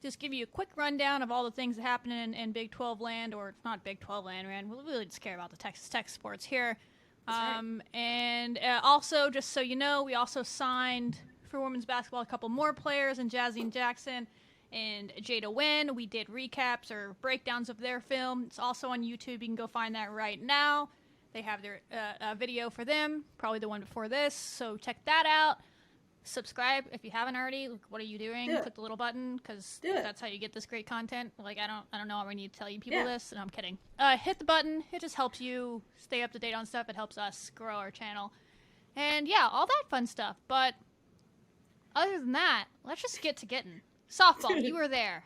[SPEAKER 1] just give you a quick rundown of all the things that happen in Big 12 land, or it's not Big 12 land, we really just care about the Texas Tech sports here. Right. And also, just so you know, we also signed for women's basketball a couple more players, in Jazzy Jackson and Jada Wynn. We did recaps or breakdowns of their film. It's also on YouTube. You can go find that right now. They have their video for them, probably the one before this, so check that out. Subscribe if you haven't already. Like, what are you doing? Click the little button, because that's how you get this great content. Like, I don't know. I need to tell you people this, and I'm kidding. Hit the button. It just helps you stay up to date on stuff. It helps us grow our channel, and yeah, all that fun stuff. But other than that, let's just get to getting softball. You were there.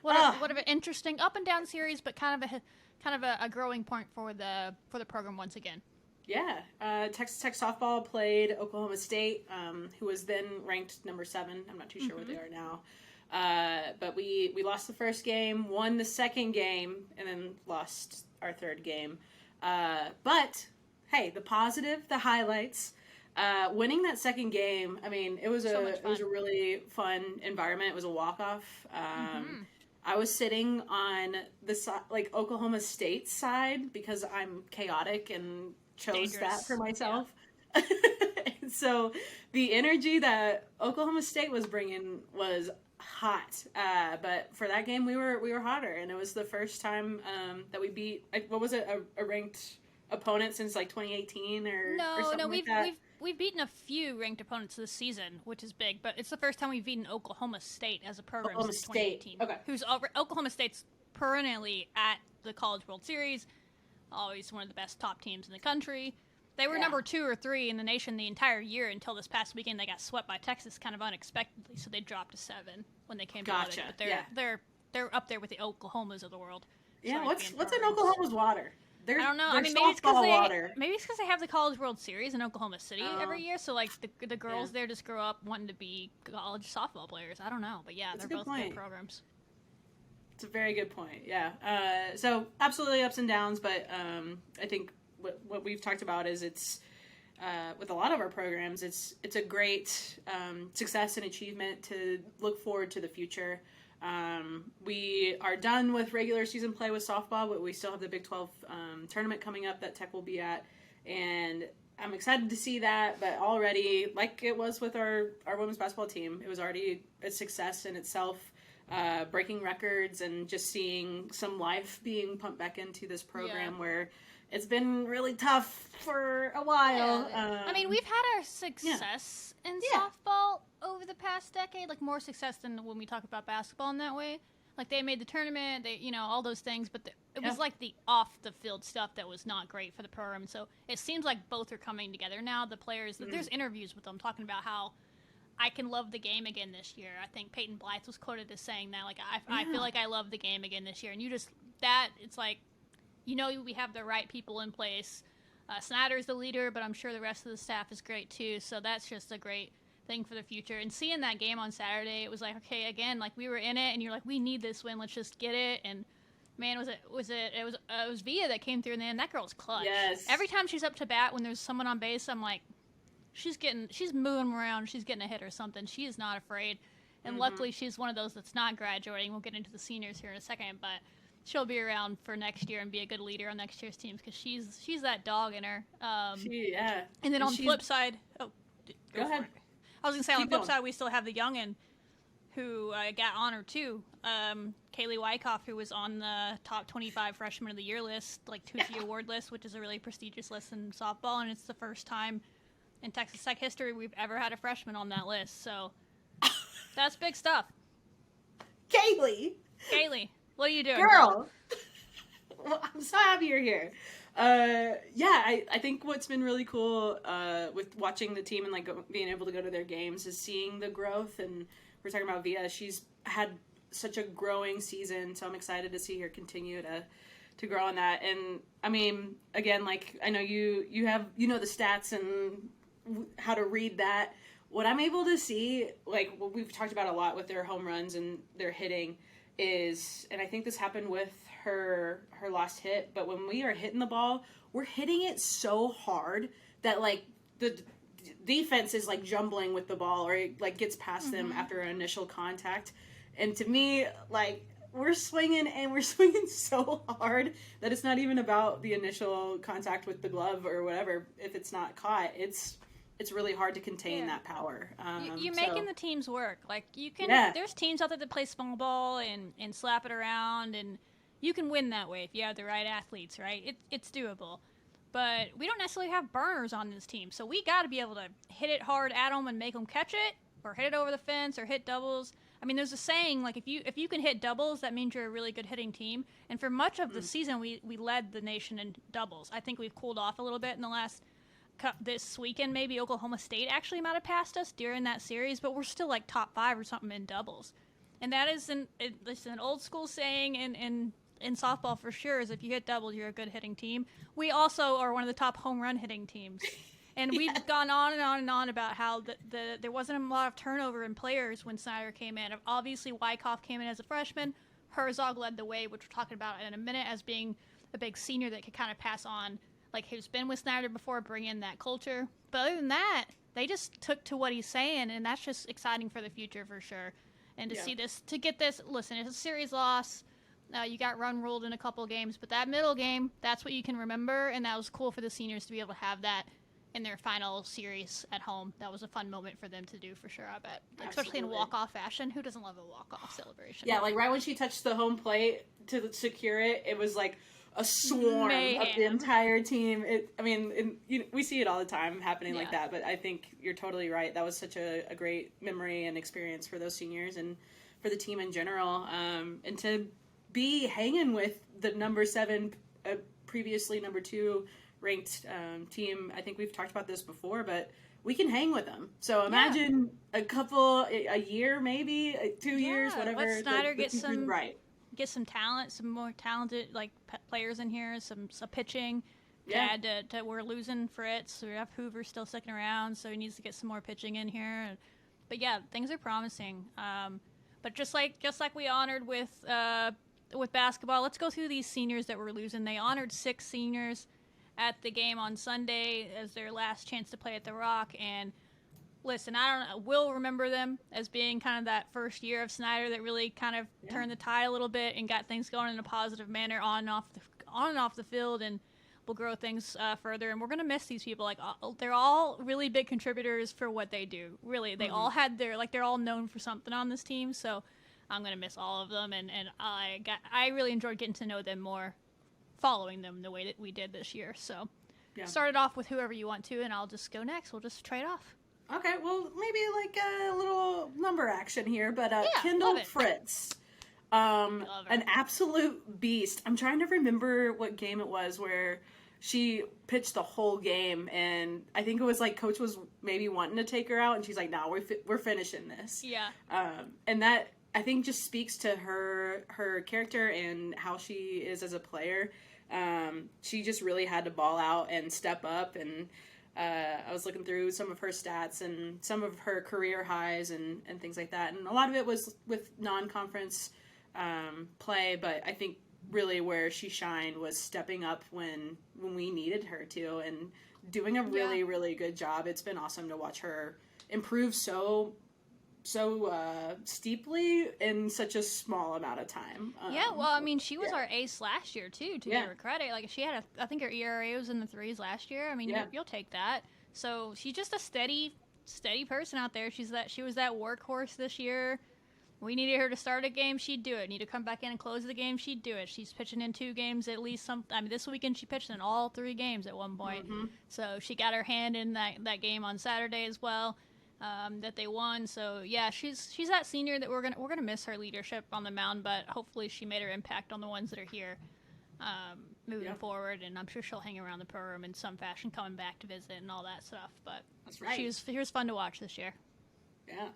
[SPEAKER 1] What an interesting up and down series, but kind of a growing point for the program once again.
[SPEAKER 3] Yeah, Texas Tech softball played Oklahoma State, who was then ranked number 7. I'm not too sure what they are now. But we lost the first game, won the second game, and then lost our third game. But hey, the positive, the highlights. Winning that second game, I mean, it was a really fun environment. It was a walk-off. I was sitting on the Oklahoma State side because I'm chaotic and chose that for myself. Yeah. So the energy that Oklahoma State was bringing was hot. But for that game, we were hotter, and it was the first time that we beat a ranked opponent since 2018 or something like that.
[SPEAKER 1] We've beaten a few ranked opponents this season, which is big, but it's the first time we've beaten Oklahoma State as a program since 2018. Okay. Oklahoma State's perennially at the College World Series, always one of the best top teams in the country. They were number 2 or 3 in the nation the entire year until this past weekend. They got swept by Texas kind of unexpectedly, so they dropped to 7 when they came to Lubbock. But they're up there with the Oklahomas of the world.
[SPEAKER 3] Yeah, what's in Oklahoma's water?
[SPEAKER 1] I don't know. I mean, maybe it's because they have the College World Series in Oklahoma City every year. So the girls there just grow up wanting to be college softball players. I don't know, but yeah, they're both good programs.
[SPEAKER 3] It's a very good point. Yeah. So absolutely ups and downs, but I think what we've talked about is with a lot of our programs, it's a great success and achievement to look forward to the future. We are done with regular season play with softball, but we still have the Big 12 tournament coming up that Tech will be at, and I'm excited to see that. But already, like it was with our women's basketball team, it was already a success in itself, breaking records and just seeing some life being pumped back into this program where it's been really tough for a while.
[SPEAKER 1] I mean, we've had our success in softball over the past decade, like more success than when we talk about basketball in that way. Like they made the tournament, they, you know, all those things, but it was like the off the field stuff that was not great for the program. So it seems like both are coming together now. The players, there's interviews with them talking about how I can love the game again this year. I think Peyton Blythe was quoted as saying that, like, I feel like I love the game again this year. And you just, it's like, you know, we have the right people in place. Snyder's the leader, but I'm sure the rest of the staff is great too. So that's just a great thing for the future. And seeing that game on Saturday, it was like, okay, again, like we were in it, and you're like, we need this win. Let's just get it. And man, it was Via that came through in the end. That girl's clutch.
[SPEAKER 3] Yes.
[SPEAKER 1] Every time she's up to bat when there's someone on base, I'm like, she's moving around. She's getting a hit or something. She is not afraid. And luckily, she's one of those that's not graduating. We'll get into the seniors here in a second, but she'll be around for next year and be a good leader on next year's teams because she's that dog in her. And then on the flip side, go ahead. I was gonna say on the flip side, we still have the youngin who got honored too. Kaylee Wyckoff, who was on the top 25 freshman of the year list, like Tucci Award list, which is a really prestigious list in softball, and it's the first time in Texas Tech history we've ever had a freshman on that list. So that's big stuff.
[SPEAKER 3] Kaylee,
[SPEAKER 1] what are you doing,
[SPEAKER 3] girl? Well, I'm so happy you're here. I think what's been really cool with watching the team and like being able to go to their games is seeing the growth. And we're talking about Via. She's had such a growing season, so I'm excited to see her continue to grow on that. And I mean, again, like I know you have the stats and how to read that. What I'm able to see, like what we've talked about a lot with their home runs and their hitting, is, and I think this happened with her last hit, but when we are hitting the ball, we're hitting it so hard that like the defense is like jumbling with the ball, or it like gets past them after an initial contact. And to me, like we're swinging so hard that it's not even about the initial contact with the glove or whatever. If it's not caught, it's really hard to contain that power.
[SPEAKER 1] You're making the teams work. Like you can, there's teams out there that play small ball and slap it around, and you can win that way if you have the right athletes, right? It's doable. But we don't necessarily have burners on this team, so we got to be able to hit it hard at them and make them catch it, or hit it over the fence, or hit doubles. I mean, there's a saying, like, if you can hit doubles, that means you're a really good hitting team. And for much of the season, we led the nation in doubles. I think we've cooled off a little bit in the last this weekend. Maybe Oklahoma State actually might have passed us during that series, but we're still like top 5 or something in doubles. And that is an old school saying in softball for sure, is if you hit doubles, you're a good hitting team. We also are one of the top home run hitting teams. And we've gone on and on and on about how there wasn't a lot of turnover in players when Snyder came in. Obviously, Wyckoff came in as a freshman. Herzog led the way, which we're talking about in a minute, as being a big senior that could kind of pass on, like who's been with Snyder before, bring in that culture. But other than that, they just took to what he's saying, and that's just exciting for the future for sure. And to see this, to get this, listen, it's a series loss. You got run ruled in a couple of games, but that middle game, that's what you can remember, and that was cool for the seniors to be able to have that in their final series at home. That was a fun moment for them to do for sure, I bet. Especially in walk-off fashion. Who doesn't love a walk-off celebration?
[SPEAKER 3] Yeah, like right when she touched the home plate to secure it, it was like a swarm of the entire team. We see it all the time happening like that, but I think you're totally right. That was such a great memory and experience for those seniors and for the team in general. And to be hanging with the number 7, previously number 2 ranked team. I think we've talked about this before, but we can hang with them. So imagine a year, maybe 2 years, whatever.
[SPEAKER 1] Let Snyder get some talent, some more talented players in here, some pitching. Yeah. To we're losing Fritz, so we have Hoover still sticking around, so he needs to get some more pitching in here. But yeah, things are promising. But just like we honored with basketball, let's go through these seniors that we're losing. They honored 6 seniors at the game on Sunday as their last chance to play at the Rock. And listen, I don't know, we'll remember them as being kind of that first year of Snyder that really kind of turned the tide a little bit and got things going in a positive manner on and off the field, and will grow things further. And we're gonna miss these people. Like, they're all really big contributors for what they do. Really, they all had they're all known for something on this team. So I'm gonna miss all of them, and I really enjoyed getting to know them more, following them the way that we did this year. So start it off with whoever you want to, and I'll just go next. We'll just trade off.
[SPEAKER 3] Okay, well, maybe like a little number action here, but Kendall Fritz, an absolute beast. I'm trying to remember what game it was where she pitched the whole game, and I think it was like coach was maybe wanting to take her out, and she's like, "No, we're finishing this."
[SPEAKER 1] Yeah.
[SPEAKER 3] And that, I think, just speaks to her character and how she is as a player. She just really had to ball out and step up, and I was looking through some of her stats and some of her career highs and things like that, and a lot of it was with non-conference play, but I think really where she shined was stepping up when we needed her to, and doing a really, really good job. It's been awesome to watch her improve so steeply in such a small amount of time.
[SPEAKER 1] Well, I mean, she was our ace last year too, to give her credit. Like, she had I think her ERA was in the 3s last year. I mean, you'll take that. So she's just a steady person out there. She was that workhorse this year. We needed her to start a game, she'd do it. Need to come back in and close the game, she'd do it. She's pitching in 2 games at least. This weekend she pitched in all 3 games at one point. So she got her hand in that game on Saturday as well. That they won. So yeah, she's that senior that we're gonna miss her leadership on the mound, but hopefully she made her impact on the ones that are here moving forward, and I'm sure she'll hang around the program in some fashion, coming back to visit and all that stuff. But
[SPEAKER 3] that's right.
[SPEAKER 1] She was fun to watch this year.
[SPEAKER 3] Yeah.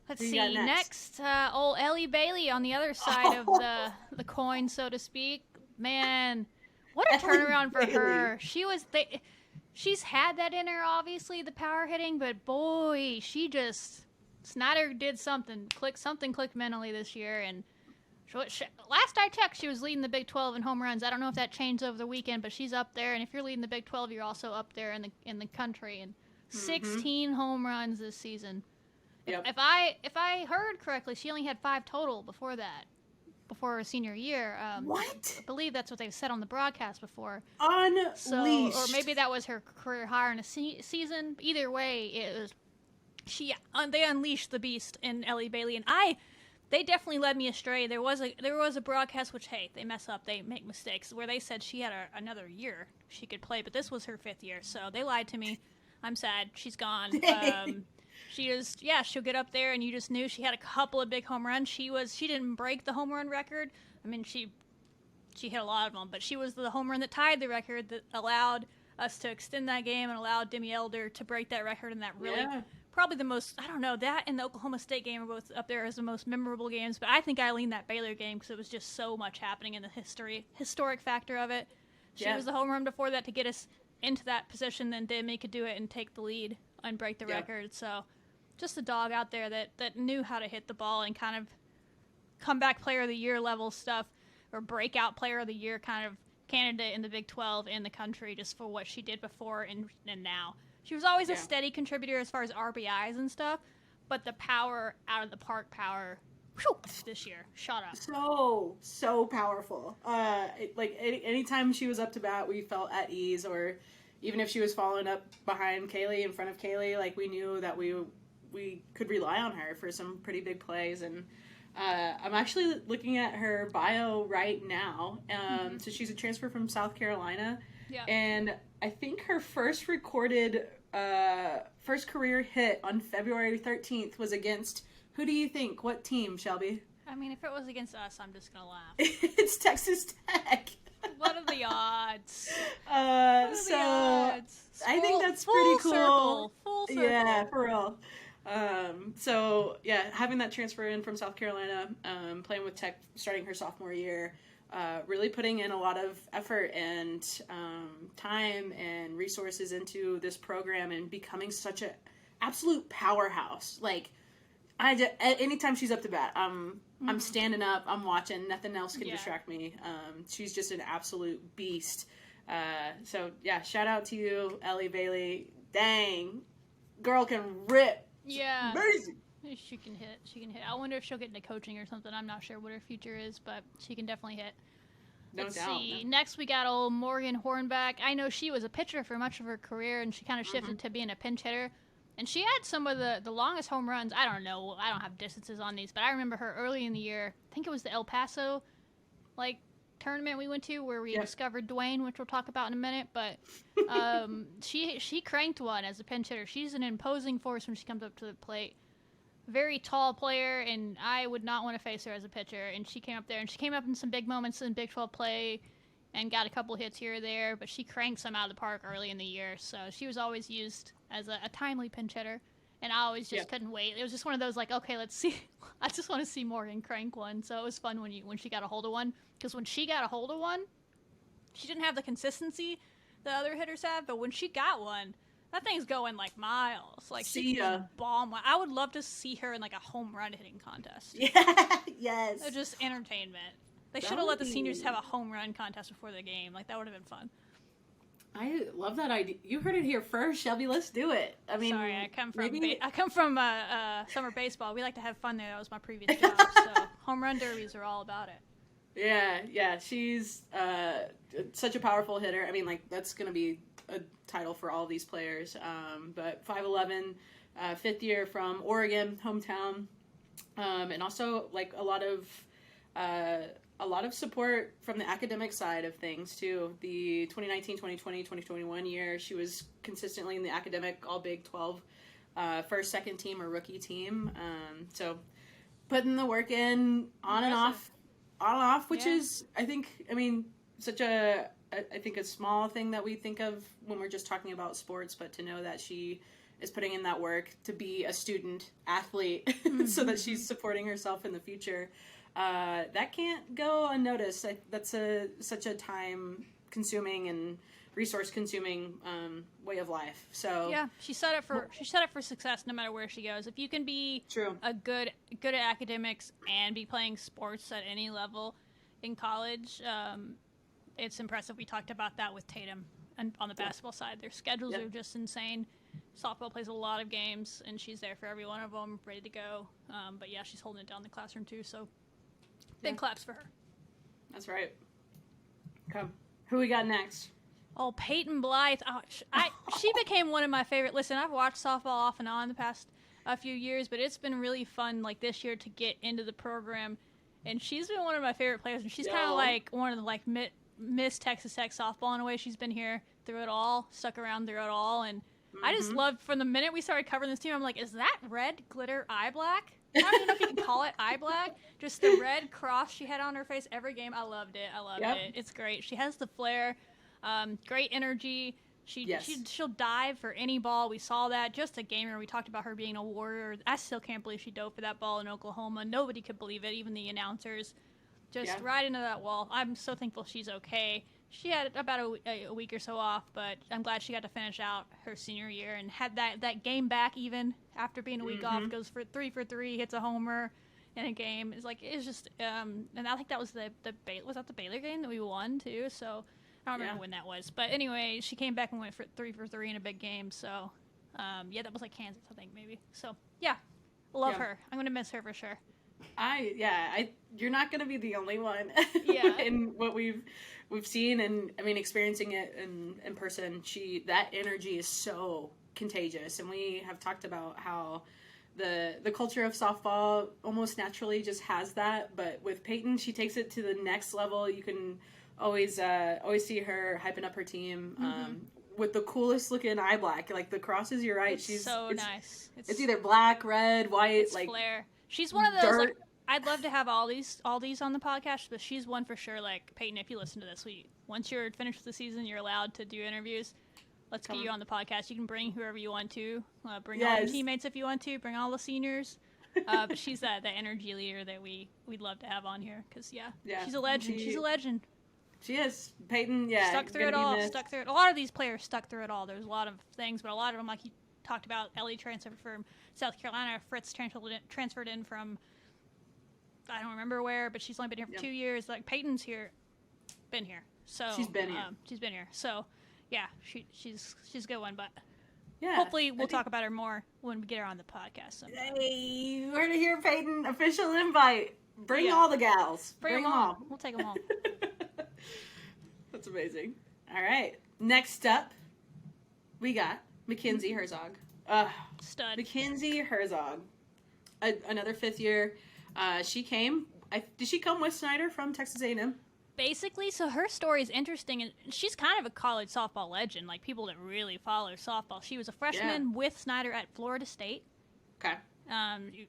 [SPEAKER 1] Let's see. Next, old Ellie Bailey on the other side of the coin, so to speak. Man, what a turnaround for her. She's had that in her, obviously, the power hitting, but boy, Snyder did something clicked mentally this year, and last I checked, she was leading the Big 12 in home runs. I don't know if that changed over the weekend, but she's up there, and if you're leading the Big 12, you're also up there in the country, and 16 home runs this season. Yep. If I heard correctly, she only had 5 total before her senior year.
[SPEAKER 3] What?
[SPEAKER 1] I believe that's what they've said on the broadcast before.
[SPEAKER 3] Unleashed.
[SPEAKER 1] Or maybe that was her career higher in a season. Either way, it was they unleashed the beast in Ellie Bailey, and they definitely led me astray. There was a broadcast, which, hey, they mess up, they make mistakes, where they said she had another year she could play, but this was her 5th year, so they lied to me. I'm sad. She's gone. She'll get up there, and you just knew she had a couple of big home runs. She didn't break the home run record. I mean, she hit a lot of them, but she was the home run that tied the record that allowed us to extend that game and allowed Demi Elder to break that record, and that really probably the most, I don't know, that and the Oklahoma State game are both up there as the most memorable games, but I think I lean that Baylor game because it was just so much happening in the historic factor of it. She was the home run before that to get us into that position, then Demi could do it and take the lead and break the record. So just a dog out there that knew how to hit the ball and kind of comeback player of the year level stuff, or breakout player of the year kind of candidate in the Big 12 in the country, just for what she did before and now. She was always a steady contributor as far as RBIs and stuff, but the power out of the park power this year shot up.
[SPEAKER 3] So powerful. Anytime she was up to bat, we felt at ease, or even if she was following up behind Kaylee, in front of Kaylee, like, we knew that we could rely on her for some pretty big plays. And I'm actually looking at her bio right now. So she's a transfer from South Carolina. Yeah. And I think her first career hit on February 13th was against, who do you think? What team, Shelby?
[SPEAKER 1] I mean, if it was against us, I'm just going to laugh.
[SPEAKER 3] It's Texas Tech.
[SPEAKER 1] What are the odds?
[SPEAKER 3] I think that's pretty cool.
[SPEAKER 1] Full circle.
[SPEAKER 3] Yeah, for real. Having that transfer in from South Carolina, playing with Tech, starting her sophomore year, really putting in a lot of effort and time and resources into this program and becoming such an absolute powerhouse. Like, anytime she's up to bat, I'm standing up, I'm watching, nothing else can distract me. She's just an absolute beast. So yeah, shout out to you, Ellie Bailey. Dang, girl can rip.
[SPEAKER 1] Yeah.
[SPEAKER 3] Amazing.
[SPEAKER 1] She can hit. She can hit. I wonder if she'll get into coaching or something. I'm not sure what her future is, but she can definitely hit. Let's see. No. Next, we got old Morgan Hornback. I know she was a pitcher for much of her career, and she kind of shifted to being a pinch hitter. And she had some of the longest home runs. I don't know. I don't have distances on these, but I remember her early in the year. I think it was the El Paso, tournament we went to where we discovered Dwayne, which we'll talk about in a minute. But she cranked one as a pinch hitter. She's an imposing force when she comes up to the plate. Very tall player, and I would not want to face her as a pitcher. And she came up there, and she came up in some big moments in Big 12 play and got a couple hits here or there, but she cranked some out of the park early in the year. So she was always used as a timely pinch hitter, and I always just couldn't wait. It was just one of those, okay, let's see. I just want to see Morgan crank one. So it was fun when she got a hold of one, because when she got a hold of one, she didn't have the consistency the other hitters have, but when she got one, that thing's going miles. She can bomb. I would love to see her in a home run hitting contest.
[SPEAKER 3] Yeah, yes.
[SPEAKER 1] Just entertainment. They should have let the seniors have a home run contest before the game. That would have been fun.
[SPEAKER 3] I love that idea. You heard it here first, Shelby. Let's do it. I mean,
[SPEAKER 1] sorry, I come from summer baseball. We like to have fun there. That was my previous job. So home run derbies are all about it.
[SPEAKER 3] Yeah. She's such a powerful hitter. I mean, that's gonna be a title for all these players. But 5'11", fifth year from Oregon, hometown, and also a lot of support from the academic side of things too. The 2019, 2020, 2021 year, she was consistently in the academic all Big 12 first, second team or rookie team. So putting the work in on and off, which is, I think, such a small thing that we think of when we're just talking about sports, but to know that she is putting in that work to be a student athlete so that she's supporting herself in the future. That can't go unnoticed. That's such a time-consuming and resource-consuming way of life. So
[SPEAKER 1] yeah, she set up for success no matter where she goes. If you can be good at academics and be playing sports at any level in college, it's impressive. We talked about that with Tatum and on the basketball side. Their schedules are just insane. Softball plays a lot of games, and she's there for every one of them, ready to go. But yeah, she's holding it down in the classroom too. So. Big claps for her.
[SPEAKER 3] That's right. Come. Who we got next?
[SPEAKER 1] Oh, Peyton Blythe. Oh, she became one of my favorite. Listen, I've watched softball off and on the past few years, but it's been really fun this year to get into the program. And she's been one of my favorite players. And she's kind of one of the Miss Texas Tech softball in a way. She's been here through it all, stuck around through it all. And I just loved, from the minute we started covering this team, I'm like, is that red glitter eye black? I don't even know if you can call it eye black. Just the red cross she had on her face every game. I loved it. It. It's great. She has the flair, great energy. She'll dive for any ball. We saw that. Just a gamer. We talked about her being a warrior. I still can't believe she dove for that ball in Oklahoma. Nobody could believe it, even the announcers. Just right into that wall. I'm so thankful she's okay. She had about a week or so off, but I'm glad she got to finish out her senior year and had that game back even after being a week off. Goes for 3 for 3, hits a homer in a game. It's just and I think that was the Baylor game that we won too. So I don't remember when that was, but anyway, she came back and went for 3 for 3 in a big game. So that was Kansas, I think maybe. So love her. I'm gonna miss her for sure.
[SPEAKER 3] You're not gonna be the only one. In what we've seen and experiencing it in person. That energy is so contagious, and we have talked about how the culture of softball almost naturally just has that. But with Peyton, she takes it to the next level. You can always see her hyping up her team. With the coolest looking eye black, the crosses. You're right.
[SPEAKER 1] It's nice.
[SPEAKER 3] It's either black, red, white.
[SPEAKER 1] It's flair. She's one of those. I'd love to have all these on the podcast, but she's one for sure. Peyton, if you listen to this, once you're finished with the season, you're allowed to do interviews. Let's get you on the podcast. You can bring whoever you want to. Bring all your teammates if you want to. Bring all the seniors. But she's the energy leader that we'd love to have on here because she's a legend. She's a legend.
[SPEAKER 3] She is. Peyton,
[SPEAKER 1] stuck through it all. A lot of these players stuck through it all. There's a lot of things, but a lot of them, like you talked about, Ellie transferred from South Carolina. Fritz transferred in from I don't remember where, but she's only been here for 2 years. Peyton's been here. So
[SPEAKER 3] she's been here.
[SPEAKER 1] She's been here. So yeah, she's a good one. But
[SPEAKER 3] yeah,
[SPEAKER 1] hopefully we'll talk about her more when we get her on the podcast sometime.
[SPEAKER 3] Hey, we're to hear Peyton official invite. Bring all the gals.
[SPEAKER 1] Bring them all. We'll take them all.
[SPEAKER 3] That's amazing. All right. Next up, we got Mackenzie Herzog.
[SPEAKER 1] Stud.
[SPEAKER 3] Mackenzie Herzog. Another 5th year. She came. Did she come with Snyder from Texas A&M?
[SPEAKER 1] Basically, so her story is interesting, and she's kind of a college softball legend. Like, people that really follow softball. She was a freshman with Snyder at Florida State.
[SPEAKER 3] Okay.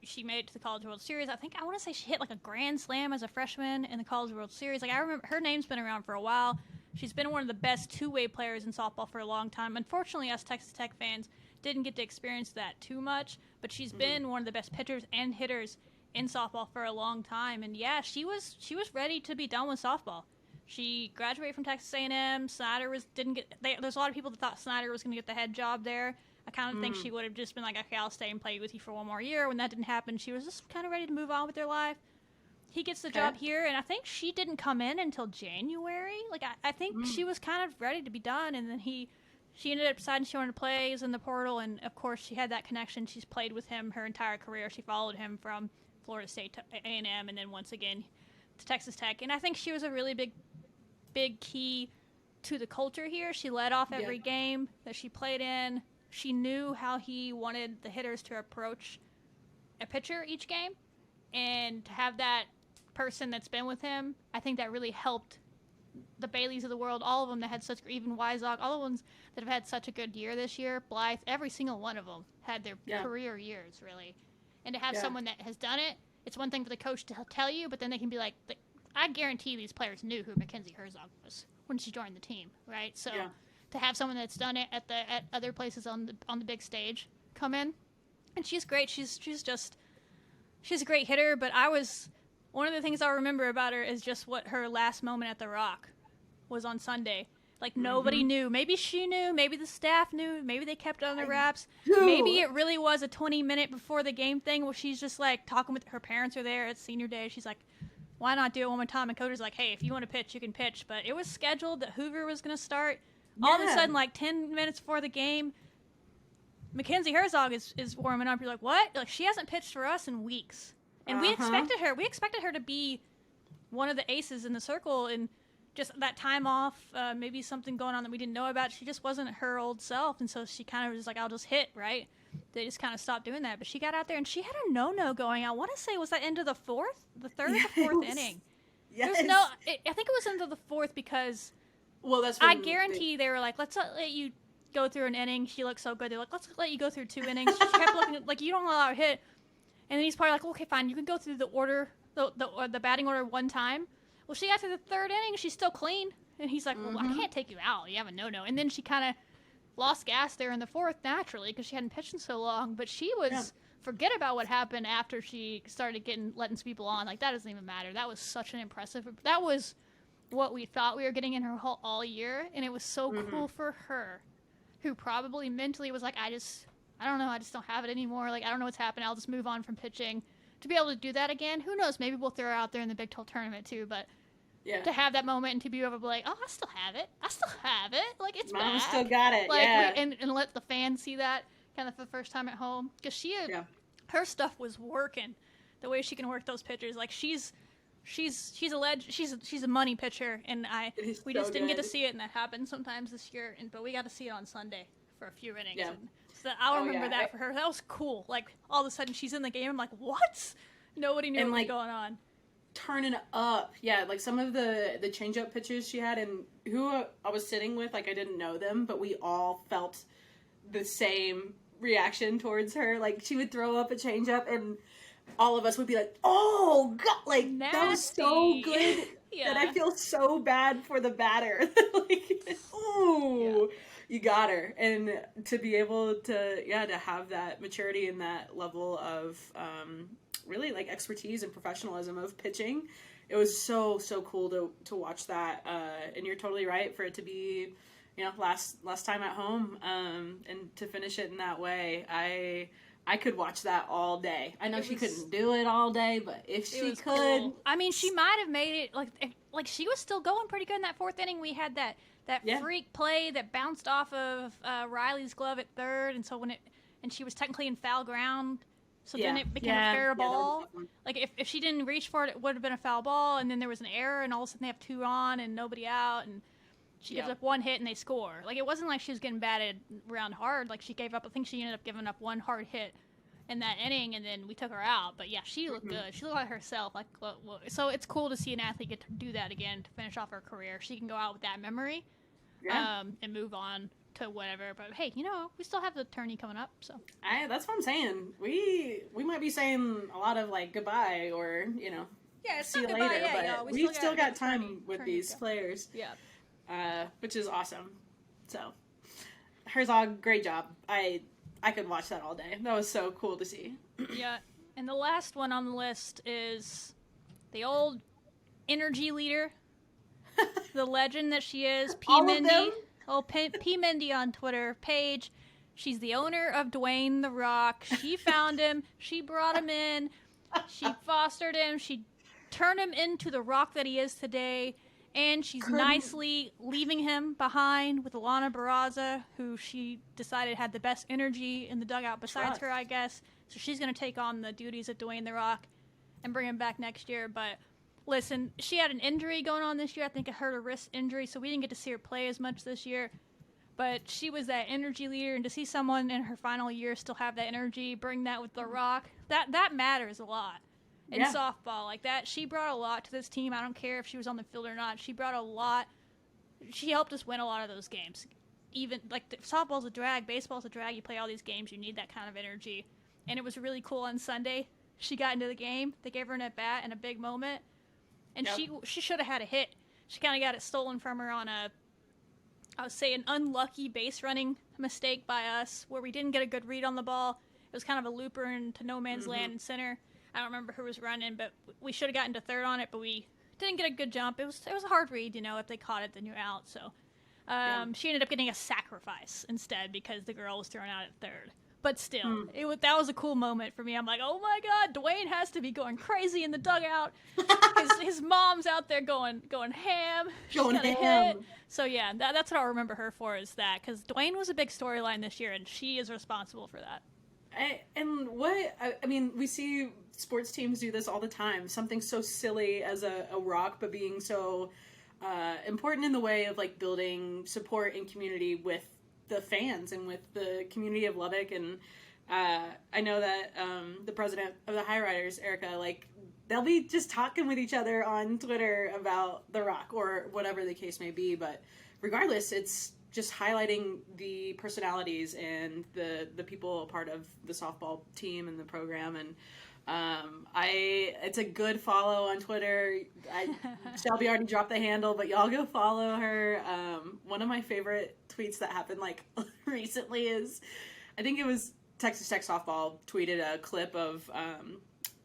[SPEAKER 1] She made it to the College World Series. I want to say she hit like a grand slam as a freshman in the College World Series. Like, I remember her name's been around for a while. She's been one of the best two-way players in softball for a long time. Unfortunately, us Texas Tech fans didn't get to experience that too much, but she's been one of the best pitchers and hitters in softball for a long time. And yeah, she was ready to be done with softball. She graduated from Texas A&M. Snyder there's a lot of people that thought Snyder was going to get the head job there. I kind of think she would have just been like, okay, I'll stay and play with you for one more year. When that didn't happen, she was just kind of ready to move on with her life. He gets the job here, and I think she didn't come in until January. Like, I think she was kind of ready to be done, and then she ended up deciding she wanted to play. He was in the portal, and of course she had that connection. She's played with him her entire career. She followed him from Florida State to A&M, and then once again to Texas Tech. And I think she was a really big key to the culture here. She led off every game that she played in. She knew how he wanted the hitters to approach a pitcher each game, and to have that person that's been with him, I think that really helped the Baileys of the world, all of them that had such, even Wyzog, all the ones that have had such a good year this year, Blythe, every single one of them had their career years, really. And to have someone that has done it, it's one thing for the coach to tell you, but then they can be like, I guarantee these players knew who Mackenzie Herzog was when she joined the team, right? So to have someone that's done it at other places on the big stage come in, and she's great. She's a great hitter, but one of the things I'll remember about her is just what her last moment at the Rock was on Sunday. Like, nobody knew. Maybe she knew. Maybe the staff knew. Maybe they kept it on the wraps. Maybe it really was a 20-minute before the game thing where she's just, like, talking with her parents are there. It's senior day. She's like, why not do it one more time? And Coach is like, hey, if you want to pitch, you can pitch. But it was scheduled that Hoover was going to start. All of a sudden, like, 10 minutes before the game, Mackenzie Herzog is warming up. You're like, what? Like, she hasn't pitched for us in weeks. And we expected her to be one of the aces in the circle, and just that time off, maybe something going on that we didn't know about. She just wasn't her old self, and so she kind of was like, I'll just hit, right? They just kind of stopped doing that. But she got out there, and she had a no-no going. I want to say, was that into the third or the fourth inning?
[SPEAKER 3] Yes.
[SPEAKER 1] I think it was into the fourth because I guarantee they were like, let's not let you go through an inning. She looked so good. They're like, let's let you go through 2 innings. She kept looking like, you don't allow her to hit. And then he's probably like, okay, fine, you can go through the order, the batting order one time. Well, she got to the third inning, she's still clean. And he's like, well, I can't take you out. You have a no-no. And then she kind of lost gas there in the fourth naturally because she hadn't pitched in so long. But she was, forget about what happened after she started letting some people on. Like, that doesn't even matter. That was such an impressive, that was what we thought we were getting in her all year. And it was so cool for her, who probably mentally was like, I don't know, I just don't have it anymore. Like, I don't know what's happening. I'll just move on from pitching. To be able to do that again, who knows? Maybe we'll throw her out there in the Big 12 tournament too. But to have that moment and to be able to be like, oh, I still have it. Like, it's
[SPEAKER 3] Mama
[SPEAKER 1] back.
[SPEAKER 3] still got it.
[SPEAKER 1] Like, and let the fans see that kind of for the first time at home. Because her stuff was working the way she can work those pitchers. Like, she's a money pitcher, and we just didn't get to see it, and that happened sometimes this year. But we got to see it on Sunday for a few innings.
[SPEAKER 3] Yeah.
[SPEAKER 1] So I'll remember that for her. That was cool. Like, all of a sudden she's in the game. I'm like, what? Nobody knew what was going on.
[SPEAKER 3] Turning up. Yeah, like some of the change-up pitches she had, and who I was sitting with, like, I didn't know them, but we all felt the same reaction towards her. Like, she would throw up a change-up, and all of us would be like, oh, God, like,
[SPEAKER 1] nasty.
[SPEAKER 3] That was so good that I feel so bad for the batter. Like, ooh. Yeah. You got her. And to be able to have that maturity and that level of really, like, expertise and professionalism of pitching, it was so cool to watch that. And you're totally right, for it to be, last time at home, and to finish it in that way. I I could watch that all day. I know she couldn't do it all day, but if she could,
[SPEAKER 1] cool. I mean, she might have made it like she was still going pretty good in that fourth inning. We had that freak play that bounced off of Riley's glove at third, and so and she was technically in foul ground. So then it became a fair ball. Like, if she didn't reach for it, it would have been a foul ball, and then there was an error, and all of a sudden they have 2 on and nobody out, and she gives up 1 hit and they score. Like, it wasn't like she was getting batted around hard. Like, she gave up, I think she ended up giving up 1 hard hit in that inning, and then we took her out. But, yeah, she looked good. She looked like herself. Like, so it's cool to see an athlete get to do that again to finish off her career. She can go out with that memory and move on to whatever, but hey, we still have the tourney coming up, so
[SPEAKER 3] that's what I'm saying. We might be saying a lot of like goodbye or
[SPEAKER 1] it's
[SPEAKER 3] see you
[SPEAKER 1] not
[SPEAKER 3] later,
[SPEAKER 1] goodbye,
[SPEAKER 3] but we still got time with these players, which is awesome. So Herzog, great job. I could watch that all day. That was so cool to see.
[SPEAKER 1] Yeah, and the last one on the list is the old energy leader, the legend that she is, P. Mindy. Oh, P. Mindy on Twitter page. She's the owner of Dwayne The Rock. She found him. She brought him in. She fostered him. She turned him into the Rock that he is today. And she's nicely leaving him behind with Alana Barraza, who she decided had the best energy in the dugout besides her, I guess. So she's going to take on the duties of Dwayne The Rock and bring him back next year. But listen, she had an injury going on this year. I think it hurt a wrist injury, so we didn't get to see her play as much this year. But she was that energy leader, and to see someone in her final year still have that energy, bring that with The Rock, that matters a lot in softball. Like that, she brought a lot to this team. I don't care if she was on the field or not. She brought a lot. She helped us win a lot of those games. Even like softball's a drag, baseball's a drag. You play all these games, you need that kind of energy. And it was really cool on Sunday. She got into the game. They gave her an at-bat in a big moment. And she should have had a hit. She kind of got it stolen from her on I would say, an unlucky base running mistake by us where we didn't get a good read on the ball. It was kind of a looper into no man's land in center. I don't remember who was running, but we should have gotten to third on it, but we didn't get a good jump. It was a hard read, if they caught it, then you're out. So she ended up getting a sacrifice instead because the girl was thrown out at third. But still, that was a cool moment for me. I'm like, oh my God, Dwayne has to be going crazy in the dugout. his mom's out there going ham.
[SPEAKER 3] Going ham.
[SPEAKER 1] So yeah, that's what I'll remember her for, is that, because Dwayne was a big storyline this year, and she is responsible for that.
[SPEAKER 3] I mean, we see sports teams do this all the time. Something so silly as a rock, but being so important in the way of like building support and community with the fans and with the community of Lubbock. And I know that the president of the High Riders, Erica, like they'll be just talking with each other on Twitter about The Rock or whatever the case may be. But regardless, it's just highlighting the personalities and the people a part of the softball team and the program. And it's a good follow on Twitter. Shelby already dropped the handle, but y'all go follow her. One of my favorite tweets that happened like recently is, I think it was Texas Tech softball tweeted a clip of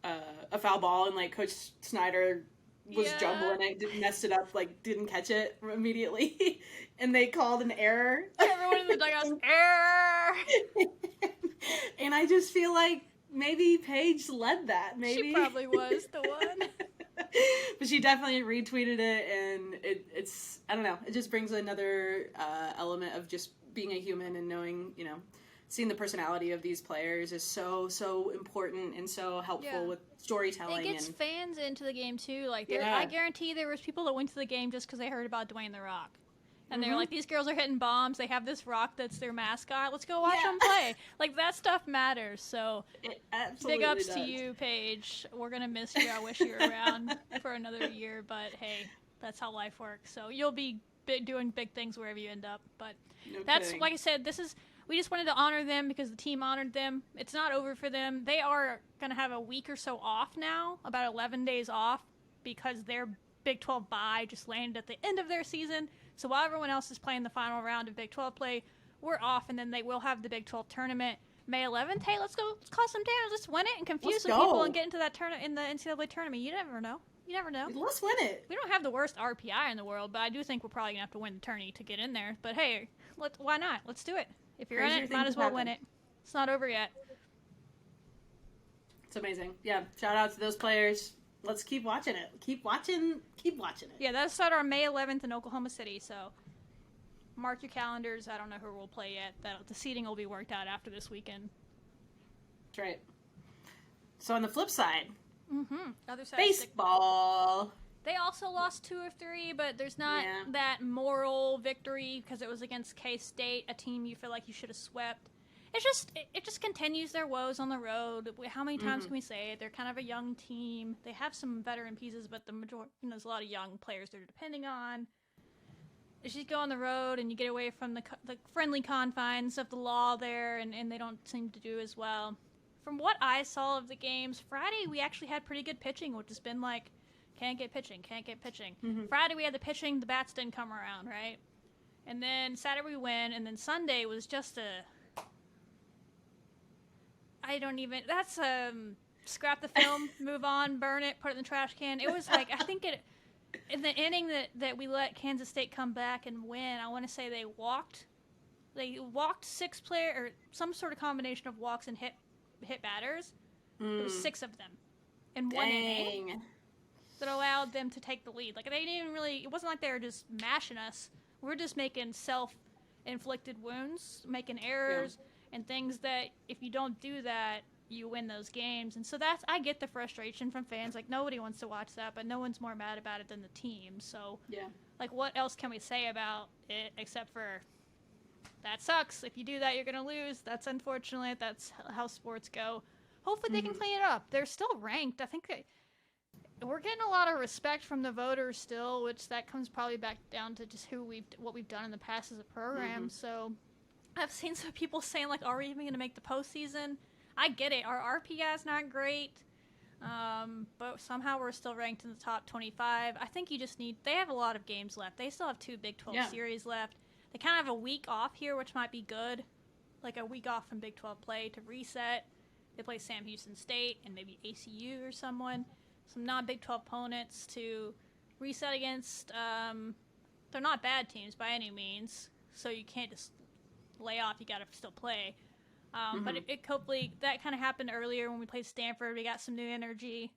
[SPEAKER 3] a foul ball, and like Coach Snyder was jumbling it, messed it up, like didn't catch it immediately, and they called an error.
[SPEAKER 1] Everyone in the dugout's error.
[SPEAKER 3] And I just feel like maybe Paige led that. Maybe
[SPEAKER 1] she probably was the one.
[SPEAKER 3] But she definitely retweeted it, and it's I don't know. It just brings another element of just being a human and knowing, seeing the personality of these players is so important and so helpful with storytelling.
[SPEAKER 1] It gets fans into the game too. Like I guarantee there was people that went to the game just because they heard about Dwayne The Rock. And they're like, these girls are hitting bombs. They have this rock that's their mascot. Let's go watch them play. Like, that stuff matters. So, big ups to you, Paige. We're going to miss you. I wish you were around for another year. But, hey, that's how life works. So, you'll be doing big things wherever you end up. But like I said, we just wanted to honor them because the team honored them. It's not over for them. They are going to have a week or so off now, about 11 days off, because their Big 12 bye just landed at the end of their season. So while everyone else is playing the final round of Big 12 play, we're off, and then they will have the Big 12 tournament May 11th. Hey, let's call some damage. Let's win it and confuse some people and get into that tournament in the NCAA tournament. You never know.
[SPEAKER 3] Let's win it.
[SPEAKER 1] We don't have the worst RPI in the world, but I do think we're probably going to have to win the tourney to get in there. But hey, why not? Let's do it. If you're in it, might as well win it. It's not over yet.
[SPEAKER 3] It's amazing. Yeah, shout out to those players. Let's keep watching it. Keep watching it.
[SPEAKER 1] Yeah, that'll start on May 11th in Oklahoma City, so mark your calendars. I don't know who will play yet. The seating will be worked out after this weekend.
[SPEAKER 3] That's right. So on the flip side,
[SPEAKER 1] Other side
[SPEAKER 3] baseball.
[SPEAKER 1] They also lost 2 or 3, but there's not that moral victory because it was against K-State, a team you feel like you should have swept. It just continues their woes on the road. How many times can we say it? They're kind of a young team. They have some veteran pieces, but the majority, there's a lot of young players they're depending on. It's just go on the road and you get away from the friendly confines of the law there, and they don't seem to do as well. From what I saw of the games, Friday we actually had pretty good pitching, which has been like, can't get pitching. Friday we had the pitching, the bats didn't come around, right? And then Saturday we win, and then Sunday was just that's scrap the film, move on, burn it, put it in the trash can. It was like, I think in the inning that we let Kansas State come back and win, I want to say they walked 6 players, or some sort of combination of walks and hit batters. There was 6 of them in one inning that allowed them to take the lead. Like, they didn't even really, it wasn't like they were just mashing us. We're just making self-inflicted wounds, making errors, and things that if you don't do that, you win those games. And so I get the frustration from fans. Like, nobody wants to watch that, but no one's more mad about it than the team. So, like, what else can we say about it except for that sucks? If you do that, you're going to lose. That's unfortunate. That's how sports go. Hopefully they can clean it up. They're still ranked. I think we're getting a lot of respect from the voters still, which that comes probably back down to just what we've done in the past as a program. So I've seen some people saying, like, are we even going to make the postseason? I get it. Our RPI is not great, but somehow we're still ranked in the top 25. I think they have a lot of games left. They still have 2 Big 12 series left. They kind of have a week off here, which might be good, like a week off from Big 12 play to reset. They play Sam Houston State and maybe ACU or some non-Big 12 opponents to reset against. They're not bad teams by any means, so you can't just lay off. You got to still play. But hopefully that kind of happened earlier when we played Stanford. We got some new energy.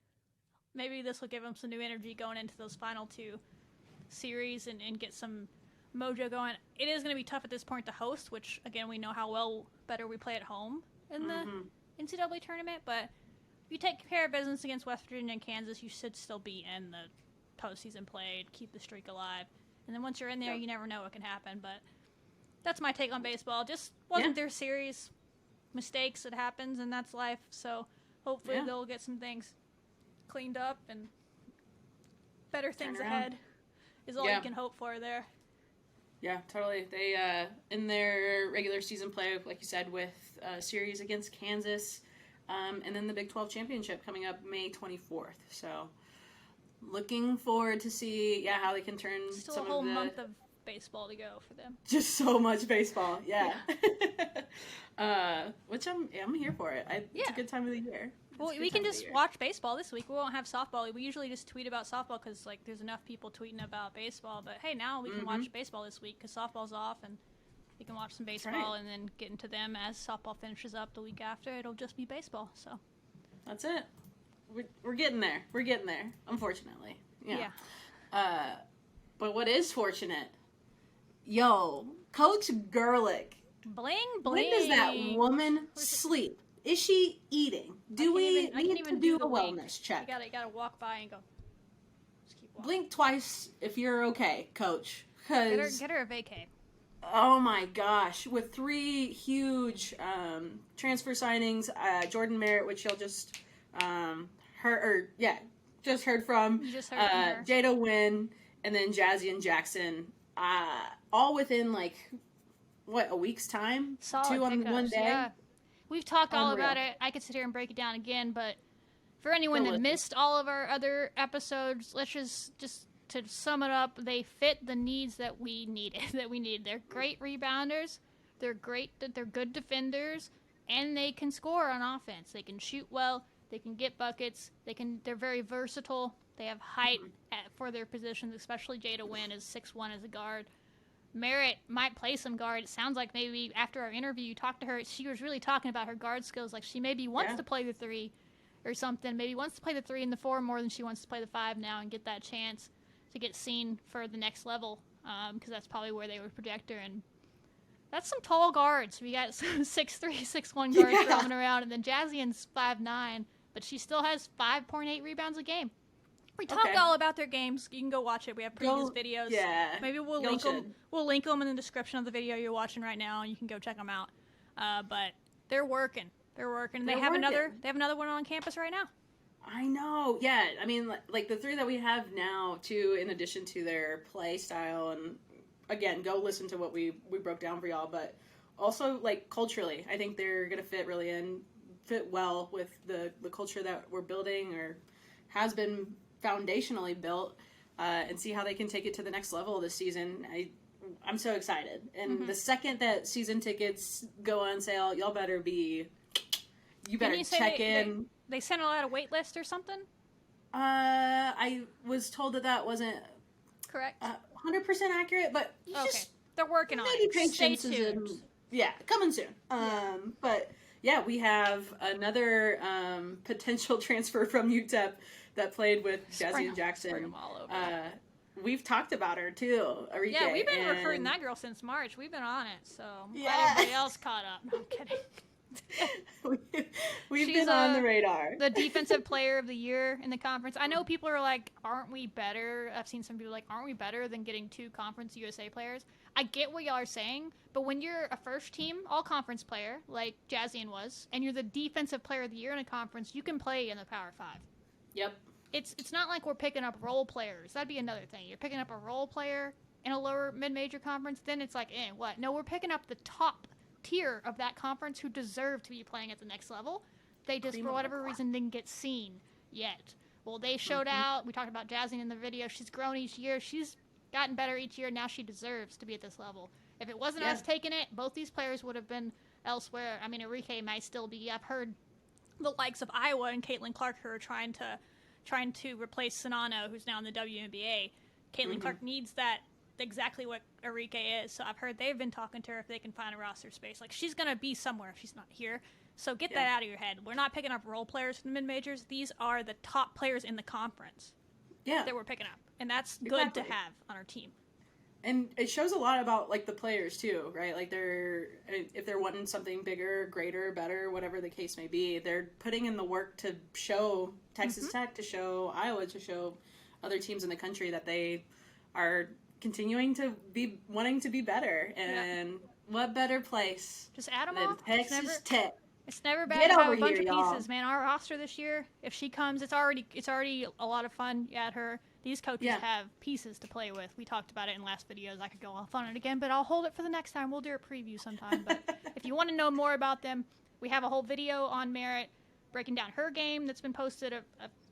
[SPEAKER 1] Maybe this will give them some new energy going into those final 2 series and get some mojo going. It is going to be tough at this point to host, which, again, we know how better we play at home in the NCAA tournament. But if you take care of business against West Virginia and Kansas, you should still be in the postseason play to keep the streak alive. And then once you're in there, you never know what can happen. But that's my take on baseball. Just wasn't their series. Mistakes, it happens, and that's life. So hopefully they'll get some things cleaned up and better things ahead is all you can hope for there.
[SPEAKER 3] Yeah, totally. They in their regular season play, like you said, with a series against Kansas, and then the Big 12 championship coming up May 24th. So looking forward to see how they can turn
[SPEAKER 1] still
[SPEAKER 3] some
[SPEAKER 1] a whole
[SPEAKER 3] of the
[SPEAKER 1] month of baseball to go for them.
[SPEAKER 3] Just so much baseball, which I'm here for it. It's a good time of the year.
[SPEAKER 1] Well, we can just watch baseball this week. We won't have softball. We usually just tweet about softball because, like, there's enough people tweeting about baseball. But hey, now we can watch baseball this week because softball's off, and we can watch some baseball and then get into them as softball finishes up the week after. It'll just be baseball. So
[SPEAKER 3] that's it. We're getting there. We're getting there. Unfortunately, but what is fortunate? Yo, Coach Gerlich.
[SPEAKER 1] Bling, bling.
[SPEAKER 3] When does that woman sleep? Is she eating? Do we need to do a wellness check?
[SPEAKER 1] You gotta walk by and go. Just keep walking.
[SPEAKER 3] Blink twice if you're okay, Coach.
[SPEAKER 1] Get her a vacay.
[SPEAKER 3] Oh my gosh! With 3 huge transfer signings, Jordyn Merritt, which you'll just just heard from.
[SPEAKER 1] You just heard from her.
[SPEAKER 3] Jada Wynn, and then Jazzy and Jackson. All within a week's time?
[SPEAKER 1] Solid
[SPEAKER 3] 2 on
[SPEAKER 1] pickups,
[SPEAKER 3] one day?
[SPEAKER 1] Yeah. We've talked all about it. I could sit here and break it down again, but for anyone that missed all of our other episodes, let's just to sum it up, they fit the needs that we needed. They're great rebounders, they're good defenders, and they can score on offense. They can shoot well, they can get buckets, they're very versatile. They have height for their positions, especially Jada Wynn is 6'1" as a guard. Merritt might play some guard. It sounds like maybe after our interview you talked to her, she was really talking about her guard skills. Like she maybe wants to play the 3. or something. Maybe wants to play the 3 and the 4 more than she wants to play the 5 now and get that chance to get seen for the next level, because that's probably where they would project her. And that's some tall guards. We got some 6'3", 6'1" guards roaming around, and then Jazzian's 5'9", but she still has 5.8 rebounds a game. We talked all about their games. You can go watch it. We have previous videos.
[SPEAKER 3] Yeah.
[SPEAKER 1] Maybe we'll link them. We'll link them in the description of the video you're watching right now, and you can go check them out. But they're working. They're working. They have another one on campus right now.
[SPEAKER 3] I know. Yeah. I mean, like the 3 that we have now, too, in addition to their play style, and again, go listen to what we broke down for y'all, but also like culturally, I think they're gonna fit well with the culture that we're building or has been foundationally built, and see how they can take it to the next level this season. I'm so excited. And the second that season tickets go on sale, y'all better check in.
[SPEAKER 1] They sent out a wait list or something?
[SPEAKER 3] I was told that wasn't
[SPEAKER 1] correct.
[SPEAKER 3] 100% accurate, but
[SPEAKER 1] they're working on it. Stay tuned.
[SPEAKER 3] Coming soon. But yeah, we have another potential transfer from UTEP that played with Jazzy and Jackson. We've talked about her too, Arike.
[SPEAKER 1] Yeah, we've been recruiting that girl since March. We've been on it, so I'm glad everybody else caught up. No, I'm kidding.
[SPEAKER 3] She's been on the radar.
[SPEAKER 1] The defensive player of the year in the conference. I know people are like, aren't we better? I've seen some people like, aren't we better than getting 2 Conference USA players? I get what y'all are saying, but when you're a first team all-conference player, like Jazzian was, and you're the defensive player of the year in a conference, you can play in the Power 5.
[SPEAKER 3] Yep.
[SPEAKER 1] It's not like we're picking up role players. That'd be another thing. You're picking up a role player in a lower mid-major conference, then it's like, what? No, we're picking up the top tier of that conference who deserve to be playing at the next level. They just, for whatever reason, didn't get seen yet. Well, they showed out. We talked about Jazzian in the video. She's grown each year. She's gotten better each year. Now she deserves to be at this level. If it wasn't us taking it, both these players would have been elsewhere. I mean, Arike might still be. I've heard the likes of Iowa and Caitlin Clark who are trying to replace Sonano, who's now in the WNBA. Caitlin Clark needs that, exactly what Arike is. So I've heard they've been talking to her if they can find a roster space. Like, she's going to be somewhere if she's not here. So get that out of your head. We're not picking up role players from the mid-majors. These are the top players in the conference that we're picking up. And that's good to have on our team.
[SPEAKER 3] And it shows a lot about, like, the players, too, right? Like, if they're wanting something bigger, greater, better, whatever the case may be, they're putting in the work to show Texas Tech, to show Iowa, to show other teams in the country that they are continuing to be wanting to be better. And what better place
[SPEAKER 1] just add them
[SPEAKER 3] than
[SPEAKER 1] all.
[SPEAKER 3] Texas Tech?
[SPEAKER 1] It's never bad to have a bunch of pieces, man. Our roster this year, if she comes, it's already a lot of fun. You add her. These coaches have pieces to play with. We talked about it in last videos. I could go off on it again, but I'll hold it for the next time. We'll do a preview sometime. But if you want to know more about them, we have a whole video on Merritt breaking down her game that's been posted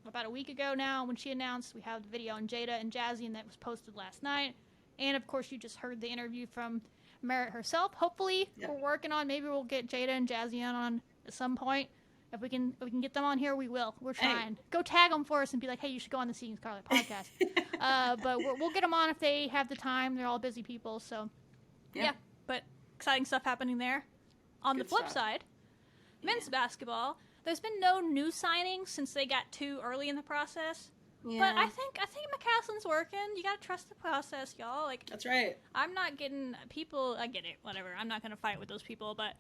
[SPEAKER 1] about a week ago now when she announced. We have the video on Jada and Jazzy, and that was posted last night. And, of course, you just heard the interview from Merritt herself. Hopefully, we're working on, maybe we'll get Jada and Jazzy on at some point. If we can get them on here, we will. We're trying. Go tag them for us and be like, hey, you should go on the Seeing Scarlet podcast. But we'll get them on if they have the time. They're all busy people. So, but exciting stuff happening there. On the flip side, men's basketball, there's been no new signings since they got too early in the process. Yeah. But I think McCaslin's working. You got to trust the process, y'all. Like, that's right. I'm not getting people. I get it. Whatever. I'm not going to fight with those people. But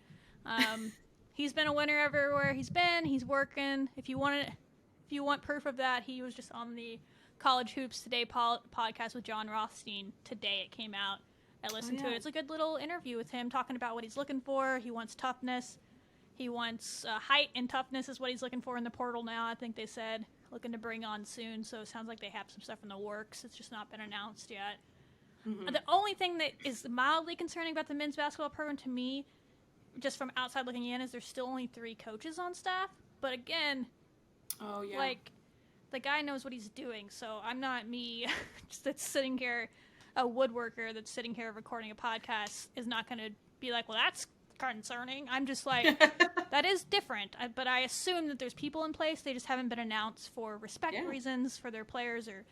[SPEAKER 1] he's been a winner everywhere he's been. He's working. If you want proof of that, he was just on the College Hoops Today podcast with John Rothstein today. It came out. I listened to it. It's a good little interview with him talking about what he's looking for. He wants toughness. He wants height and toughness is what he's looking for in the portal now. I think they said looking to bring on soon. So it sounds like they have some stuff in the works. It's just not been announced yet. Mm-hmm. The only thing that is mildly concerning about the men's basketball program to me, just from outside looking in, is there's still only 3 coaches on staff. But again, like, the guy knows what he's doing. So I'm not me just that's sitting here, a woodworker that's sitting here recording a podcast is not going to be like, well, that's concerning. I'm just like, that is different. But I assume that there's people in place. They just haven't been announced for respect reasons for their players, or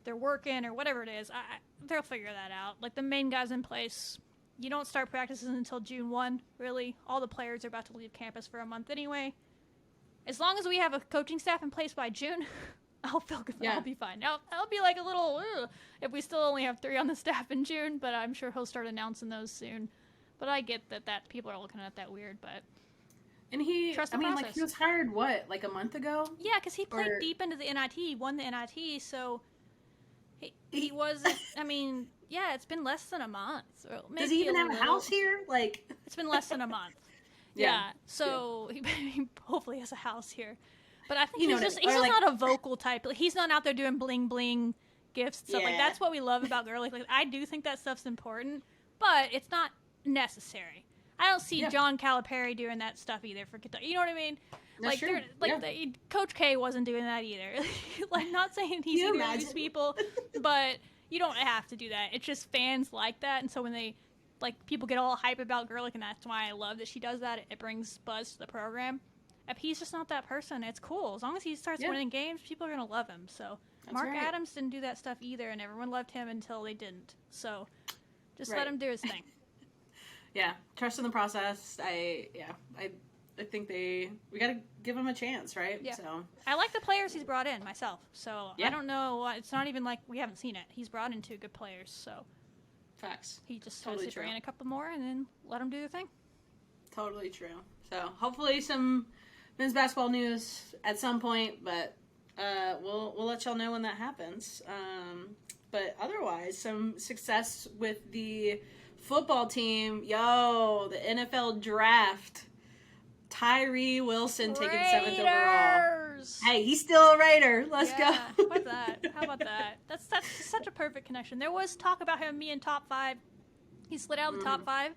[SPEAKER 1] they're working, or whatever it is. They'll figure that out. Like, the main guys in place, you don't start practices until June 1, really. All the players are about to leave campus for a month anyway. as long as we have a coaching staff in place by June, I'll feel good.
[SPEAKER 3] Yeah.
[SPEAKER 1] I'll be fine. Now, I'll be like a little, if we still only have 3 on the staff in June, but I'm sure he'll start announcing those soon. But I get that people are looking at that weird, but...
[SPEAKER 3] And he,
[SPEAKER 1] Trust the
[SPEAKER 3] I mean,
[SPEAKER 1] process.
[SPEAKER 3] like, he was hired, what, like a month ago?
[SPEAKER 1] Yeah, because he played deep into the NIT, he won the NIT, so he wasn't, I mean, yeah, it's been less than a month. Or maybe
[SPEAKER 3] Does he even have a house here? Like...
[SPEAKER 1] It's been less than a month. Yeah, so he hopefully has a house here. But I think he's just not a vocal type. Like, he's not out there doing bling bling gifts and stuff. Like, that's what we love about Girly. Like, I do think that stuff's important, but it's not necessary. I don't see John Calipari doing that stuff either for Kentucky. You know what I mean?
[SPEAKER 3] That's true.
[SPEAKER 1] Coach K wasn't doing that either. Like, not saying he's either of these people, but you don't have to do that. It's just fans like that, and so when they, like, people get all hype about Gerlich, and that's why I love that she does that. It brings buzz to the program. If he's just not that person, it's cool. As long as he starts winning games, people are going to love him. So Mark Adams didn't do that stuff either, and everyone loved him until they didn't. So just let him do his thing.
[SPEAKER 3] Yeah, trust in the process. I think we got to give him a chance, right?
[SPEAKER 1] Yeah.
[SPEAKER 3] So
[SPEAKER 1] I like the players he's brought in myself. So I don't know. It's not even like we haven't seen it. He's brought in 2 good players. So
[SPEAKER 3] facts.
[SPEAKER 1] He just totally has to bring in a couple more and then let them do their thing.
[SPEAKER 3] Totally true. So hopefully some men's basketball news at some point, but we'll let y'all know when that happens. But otherwise, some success with the football team. The NFL draft. Tyree Wilson taken 7th overall. Hey, he's still a Raider. Let's go.
[SPEAKER 1] How about that? How about that? That's such a perfect connection. There was talk about him being top 5. He slid out of the top 5.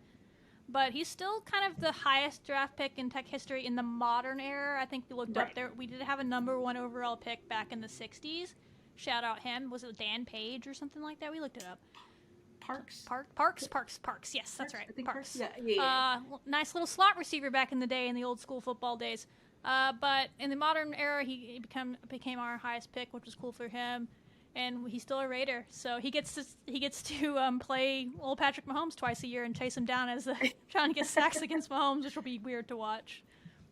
[SPEAKER 1] But he's still kind of the highest draft pick in Tech history in the modern era. I think we looked up there. We did have a number 1 overall pick back in the 60s. Shout out him. Was it Dan Page or something like that? We looked it up.
[SPEAKER 3] Parks.
[SPEAKER 1] Yes, that's right.
[SPEAKER 3] I think
[SPEAKER 1] Parks.
[SPEAKER 3] Yeah.
[SPEAKER 1] Nice little slot receiver back in the day, in the old school football days. But in the modern era, he became our highest pick, which was cool for him. And he's still a Raider, so he gets to play old Patrick Mahomes twice a year and chase him down as trying to get sacks against Mahomes, which will be weird to watch.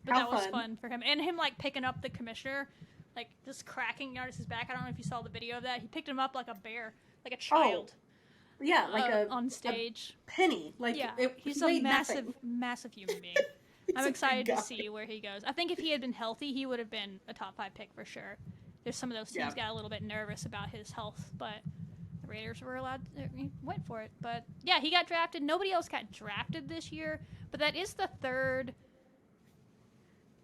[SPEAKER 1] But that was fun for him, and him like picking up the commissioner, like just cracking his back. I don't know if you saw the video of that. He picked him up like a bear, like a child.
[SPEAKER 3] Yeah, like
[SPEAKER 1] on stage.
[SPEAKER 3] A penny. Like
[SPEAKER 1] he's a massive human being. I'm excited to see where he goes. I think if he had been healthy, he would have been a top 5 pick for sure. There's some of those teams got a little bit nervous about his health, but the Raiders were went for it. But yeah, he got drafted. Nobody else got drafted this year, but that is the 3rd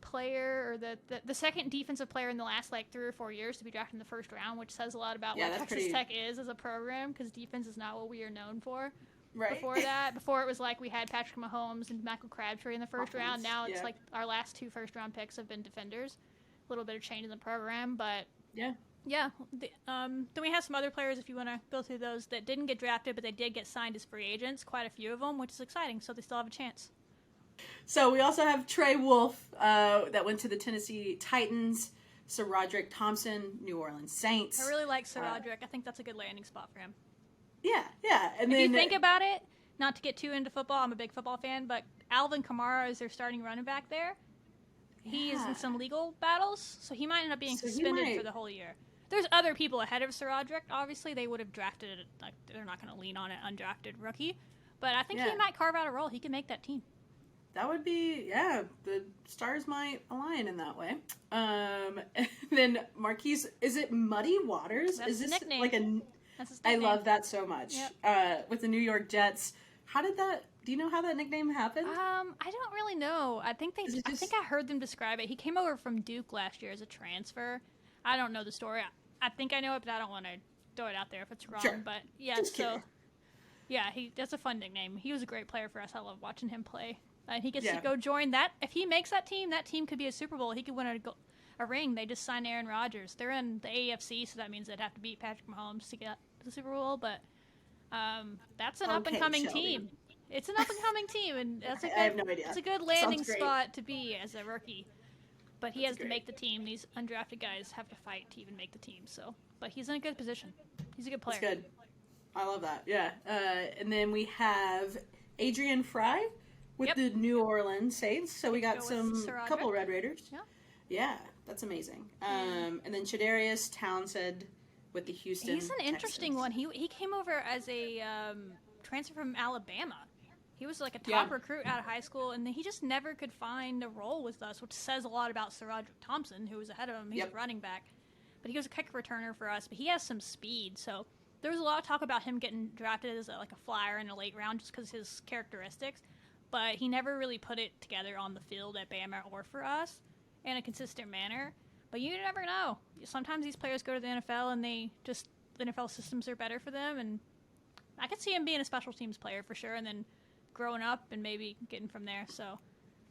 [SPEAKER 1] player, or the second defensive player in the last like 3 or 4 years to be drafted in the first round, which says a lot about what Texas Tech is as a program, because defense is not what we are known for.
[SPEAKER 3] Right.
[SPEAKER 1] Before it was like we had Patrick Mahomes and Michael Crabtree in the first round. Now it's like our last 2 first-round picks have been defenders. A little bit of change in the program, but yeah. Then we have some other players, if you want to go through those, that didn't get drafted, but they did get signed as free agents. Quite a few of them, which is exciting. So they still have a chance.
[SPEAKER 3] So we also have Trey Wolf that went to the Tennessee Titans. Sir Roderick Thompson, New Orleans Saints.
[SPEAKER 1] I really like Sir Roderick. I think that's a good landing spot for him.
[SPEAKER 3] Yeah. And
[SPEAKER 1] if you think about it, not to get too into football, I'm a big football fan, but Alvin Kamara is their starting running back there. He is in some legal battles, so he might end up being suspended for the whole year. There's other people ahead of Sir Roderick. Obviously, they would have drafted it. Like, they're not going to lean on an undrafted rookie. But I think he might carve out a role. He can make that team.
[SPEAKER 3] That would be, the stars might align in that way. And then Marquise, is it Muddy Waters?
[SPEAKER 1] That's
[SPEAKER 3] is this
[SPEAKER 1] nickname.
[SPEAKER 3] like
[SPEAKER 1] That's his
[SPEAKER 3] I
[SPEAKER 1] nickname.
[SPEAKER 3] love that so much.
[SPEAKER 1] Yep.
[SPEAKER 3] With the New York Jets. Do you know how that nickname happened?
[SPEAKER 1] I don't really know. I think I heard them describe it. He came over from Duke last year as a transfer. I don't know the story. I think I know it, but I don't want to throw it out there if it's wrong.
[SPEAKER 3] Sure.
[SPEAKER 1] But yeah, that's a fun nickname. He was a great player for us. I love watching him play. And he gets to go join that. If he makes that team could be a Super Bowl. He could win a ring. They just signed Aaron Rodgers. They're in the AFC, so that means they'd have to beat Patrick Mahomes to get to the Super Bowl. But that's an up-and-coming team. It's an up-and-coming team, and that's
[SPEAKER 3] I have no idea.
[SPEAKER 1] It's a good landing spot to be as a rookie. But he has to make the team. These undrafted guys have to fight to even make the team. So, but he's in a good position. He's a good player.
[SPEAKER 3] That's good. I love that. Yeah. And then we have Adrian Fry with the New Orleans Saints. So we got some couple Red Raiders.
[SPEAKER 1] Yeah.
[SPEAKER 3] Yeah, that's amazing. And then Shadarius Townsend with the Houston
[SPEAKER 1] He's an interesting
[SPEAKER 3] Texans.
[SPEAKER 1] one. He came over as a transfer from Alabama. He was like a top recruit out of high school, and he just never could find a role with us, which says a lot about Sir Roderick Thompson, who was ahead of him. He's a running back. But he was a kick returner for us, but he has some speed. So there was a lot of talk about him getting drafted as like a flyer in a late round just because of his characteristics. But he never really put it together on the field at Bama or for us in a consistent manner. But you never know. Sometimes these players go to the NFL and the NFL systems are better for them. And I could see him being a special teams player for sure, and then growing up and maybe getting from there. So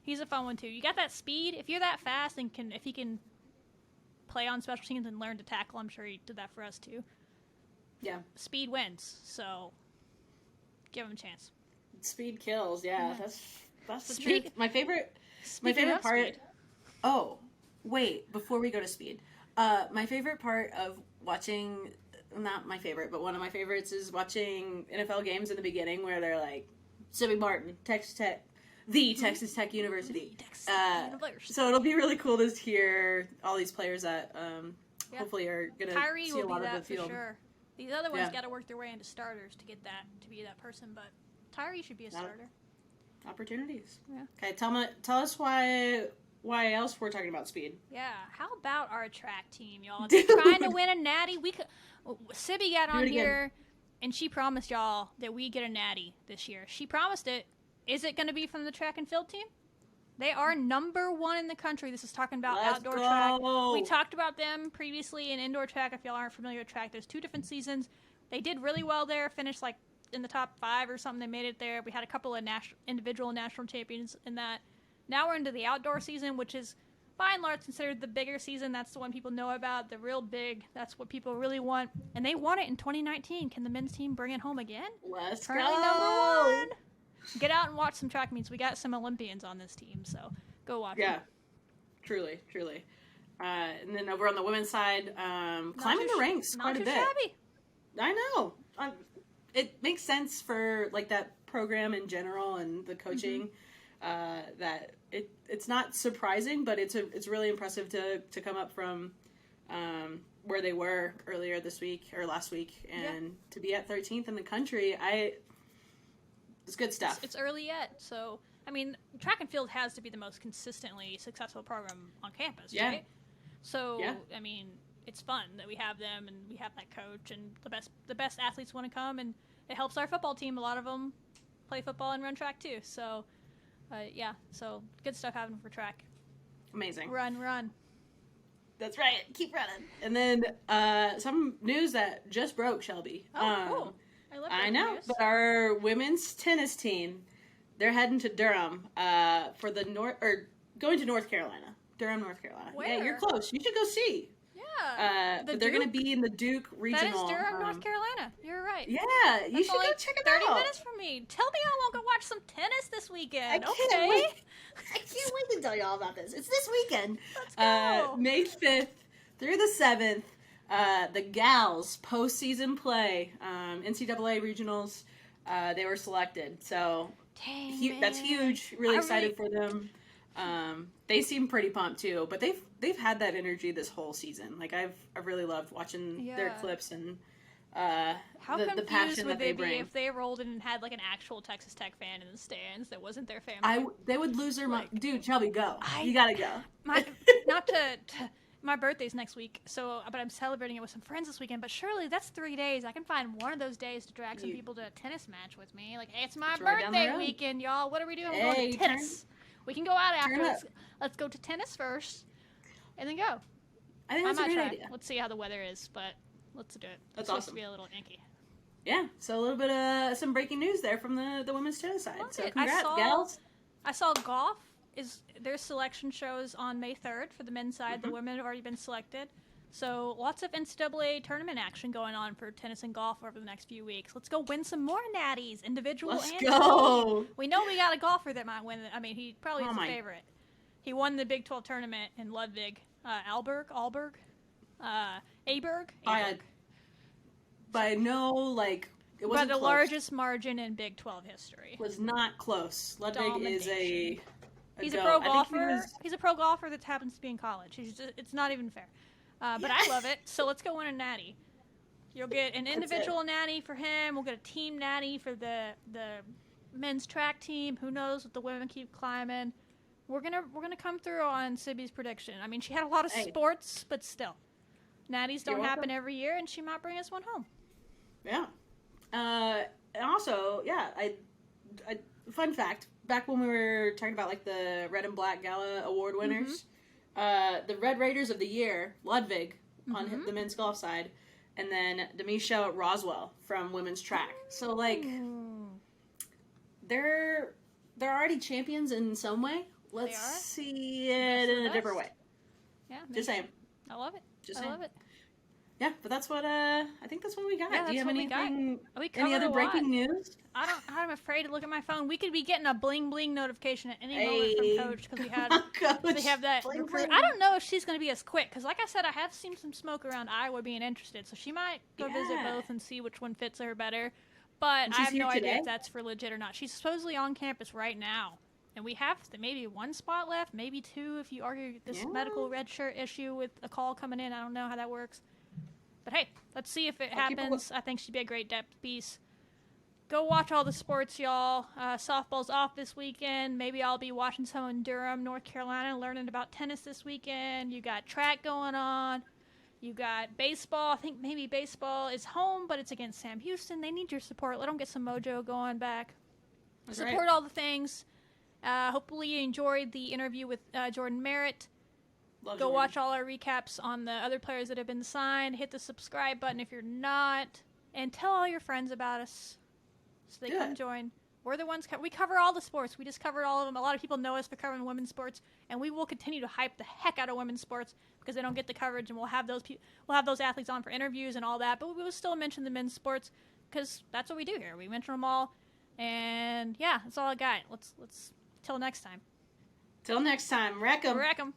[SPEAKER 1] he's a fun one too. You got that speed. If you're that fast and if he can play on special teams and learn to tackle, I'm sure he did that for us too.
[SPEAKER 3] Yeah.
[SPEAKER 1] Speed wins. So give him a chance.
[SPEAKER 3] Speed kills. Yeah, that's the
[SPEAKER 1] Speak-
[SPEAKER 3] truth. My favorite
[SPEAKER 1] Speaking of
[SPEAKER 3] part.
[SPEAKER 1] speed.
[SPEAKER 3] Oh, wait! Before we go to speed, my favorite part of watching, not my favorite, but one of my favorites is watching NFL games in the beginning where they're like, Sibby Martin, Texas Tech, the Texas Tech University.
[SPEAKER 1] Texas University.
[SPEAKER 3] So it'll be really cool to hear all these players that hopefully are gonna
[SPEAKER 1] Kyrie
[SPEAKER 3] see
[SPEAKER 1] will
[SPEAKER 3] a lot
[SPEAKER 1] be
[SPEAKER 3] of
[SPEAKER 1] that
[SPEAKER 3] the field.
[SPEAKER 1] for sure. These other ones
[SPEAKER 3] Yeah.
[SPEAKER 1] got to work their way into starters to get that to be that person, but Tyree should be a starter.
[SPEAKER 3] Opportunities.
[SPEAKER 1] Yeah.
[SPEAKER 3] Okay, tell us why else we're talking about speed.
[SPEAKER 1] Yeah. How about our track team, y'all?
[SPEAKER 3] Dude.
[SPEAKER 1] They're trying to win a natty. Sibby got
[SPEAKER 3] Do
[SPEAKER 1] on
[SPEAKER 3] it again.
[SPEAKER 1] here, and she promised y'all that we get a natty this year. She promised it. Is it going to be from the track and field team? They are number 1 in the country. This is talking about
[SPEAKER 3] Let's
[SPEAKER 1] outdoor
[SPEAKER 3] go.
[SPEAKER 1] track. We talked about them previously in indoor track. If y'all aren't familiar with track, there's 2 different seasons. They did really well there, finished like in the top 5 or something. They made it there. We had a couple of individual national champions in that. Now we're into the outdoor season, which is by and large considered the bigger season. That's the one people know about, the real big. That's what people really want. And they won it in 2019. Can the men's team bring it home again?
[SPEAKER 3] Let's
[SPEAKER 1] Currently
[SPEAKER 3] go.
[SPEAKER 1] number 1. Get out and watch some track meets. We got some Olympians on this team, so go watch
[SPEAKER 3] Yeah,
[SPEAKER 1] them.
[SPEAKER 3] truly. And then over on the women's side, climbing the ranks quite a bit.
[SPEAKER 1] Shabby.
[SPEAKER 3] I know. It makes sense for like that program in general and the coaching. That it's not surprising, but it's really impressive to come up from where they were earlier this week or last week and to be at 13th in the country. It's good stuff.
[SPEAKER 1] It's early yet, so I mean, track and field has to be the most consistently successful program on campus, right? So I mean, it's fun that we have them and we have that coach and the best athletes want to come, and it helps our football team. A lot of them play football and run track too. So so good stuff happening for track.
[SPEAKER 3] Amazing.
[SPEAKER 1] Run.
[SPEAKER 3] That's right. Keep running. And then some news that just broke, Shelby.
[SPEAKER 1] Oh, cool.
[SPEAKER 3] I know,
[SPEAKER 1] news.
[SPEAKER 3] but our women's tennis team, they're heading to Durham for the going to North Carolina. Durham, North Carolina.
[SPEAKER 1] Where?
[SPEAKER 3] Yeah, you're close. You should go see.
[SPEAKER 1] Yeah.
[SPEAKER 3] But they're going to be in the Duke regional.
[SPEAKER 1] That is Durham, North Carolina. You're right.
[SPEAKER 3] Yeah, you
[SPEAKER 1] That's
[SPEAKER 3] should
[SPEAKER 1] only
[SPEAKER 3] go check it
[SPEAKER 1] 30
[SPEAKER 3] out.
[SPEAKER 1] minutes from me. Tell me I won't go watch some tennis this weekend.
[SPEAKER 3] I can't
[SPEAKER 1] okay.
[SPEAKER 3] wait. I can't wait to tell you all about this. It's this weekend.
[SPEAKER 1] Let's go.
[SPEAKER 3] May 5th through the 7th. The gals postseason play, NCAA regionals. They were selected, so
[SPEAKER 1] Dang,
[SPEAKER 3] that's
[SPEAKER 1] man.
[SPEAKER 3] huge. Really excited for them. They seem pretty pumped too, but they've had that energy this whole season. Like I've really loved watching their clips and
[SPEAKER 1] How
[SPEAKER 3] the
[SPEAKER 1] confused
[SPEAKER 3] passion
[SPEAKER 1] would
[SPEAKER 3] that they
[SPEAKER 1] be
[SPEAKER 3] bring.
[SPEAKER 1] if they rolled in and had like an actual Texas Tech fan in the stands that wasn't their family?
[SPEAKER 3] They would lose their mind. Dude, Shelby, go. You gotta go.
[SPEAKER 1] Not to my birthday's next week, but I'm celebrating it with some friends this weekend. But surely that's 3 days. I can find one of those days to drag some people to a tennis match with me. Like, hey, it's my
[SPEAKER 3] right down the
[SPEAKER 1] birthday
[SPEAKER 3] road.
[SPEAKER 1] weekend, y'all. What are we doing? We're
[SPEAKER 3] Hey,
[SPEAKER 1] going to tennis. We can go out after.
[SPEAKER 3] up.
[SPEAKER 1] Let's go to tennis first, and then go.
[SPEAKER 3] I think that's a
[SPEAKER 1] might
[SPEAKER 3] great
[SPEAKER 1] try.
[SPEAKER 3] idea.
[SPEAKER 1] Let's see how the weather is, but let's do it.
[SPEAKER 3] That's
[SPEAKER 1] it's supposed
[SPEAKER 3] awesome.
[SPEAKER 1] to be a little inky.
[SPEAKER 3] Yeah, so a little bit of some breaking news there from the women's tennis side.
[SPEAKER 1] Love
[SPEAKER 3] So
[SPEAKER 1] it.
[SPEAKER 3] congrats, gals.
[SPEAKER 1] I saw golf their selection shows on May 3rd for the men's side. The women have already been selected. So lots of NCAA tournament action going on for tennis and golf over the next few weeks. Let's go win some more natties, individual
[SPEAKER 3] Let's
[SPEAKER 1] and
[SPEAKER 3] go.
[SPEAKER 1] team. We know we got a golfer that might win. I mean, he probably is
[SPEAKER 3] Oh
[SPEAKER 1] a
[SPEAKER 3] my.
[SPEAKER 1] favorite. He won the Big 12 tournament in Ludwig. Aberg.
[SPEAKER 3] By no, like, it
[SPEAKER 1] By
[SPEAKER 3] wasn't
[SPEAKER 1] the
[SPEAKER 3] close.
[SPEAKER 1] largest margin in Big 12 history.
[SPEAKER 3] Was not close. Ludwig is a
[SPEAKER 1] Domination. He's
[SPEAKER 3] ago.
[SPEAKER 1] a pro
[SPEAKER 3] I think
[SPEAKER 1] golfer. He's a pro golfer that happens to be in college. It's not even fair. But I love it. So let's go win a natty. You'll get an individual natty for him. We'll get a team natty for the men's track team. Who knows what the women keep climbing. We're gonna come through on Sibby's prediction. I mean, she had a lot of sports, but still, natties don't happen every year, and she might bring us one home.
[SPEAKER 3] Yeah. And also, fun fact, back when we were talking about like the Red and Black Gala award winners, the Red Raiders of the Year, Ludwig on the men's golf side, and then Demisha Roswell from women's track. So like, they're already champions in some way. Let's see it in a different way.
[SPEAKER 1] Yeah,
[SPEAKER 3] just saying.
[SPEAKER 1] I love it. I love it.
[SPEAKER 3] Yeah, but that's what I think that's what we got.
[SPEAKER 1] Yeah,
[SPEAKER 3] do you have anything? Any other breaking news?
[SPEAKER 1] I'm afraid to look at my phone. We could be getting a bling bling notification at any moment from Coach because we have that.
[SPEAKER 3] Bling, bling.
[SPEAKER 1] I don't know if she's going to be as quick because, like I said, I have seen some smoke around Iowa being interested, so she might go visit both and see which one fits her better. But I have no idea if that's for legit or not. She's supposedly on campus right now, and we have maybe one spot left, maybe two if you argue this medical red shirt issue with a call coming in. I don't know how that works. But hey, let's see if it happens. I think she'd be a great depth piece. Go watch all the sports, y'all. Softball's off this weekend. Maybe I'll be watching some in Durham, North Carolina, learning about tennis this weekend. You got track going on. You got baseball. I think maybe baseball is home, but it's against Sam Houston. They need your support. Let them get some mojo going back. Support all the things. Hopefully you enjoyed the interview with Jordyn Merritt. Go watch all our recaps on the other players that have been signed. Hit the subscribe button if you're not. And tell all your friends about us so they come join. We're the ones, we cover all the sports. We just covered all of them. A lot of people know us for covering women's sports, and we will continue to hype the heck out of women's sports because they don't get the coverage, and we'll have those athletes on for interviews and all that, but we will still mention the men's sports because that's what we do here. We mention them all, and yeah, that's all I got. Let's till next time.
[SPEAKER 3] Till next time, wreck 'em.
[SPEAKER 1] Wreck 'em.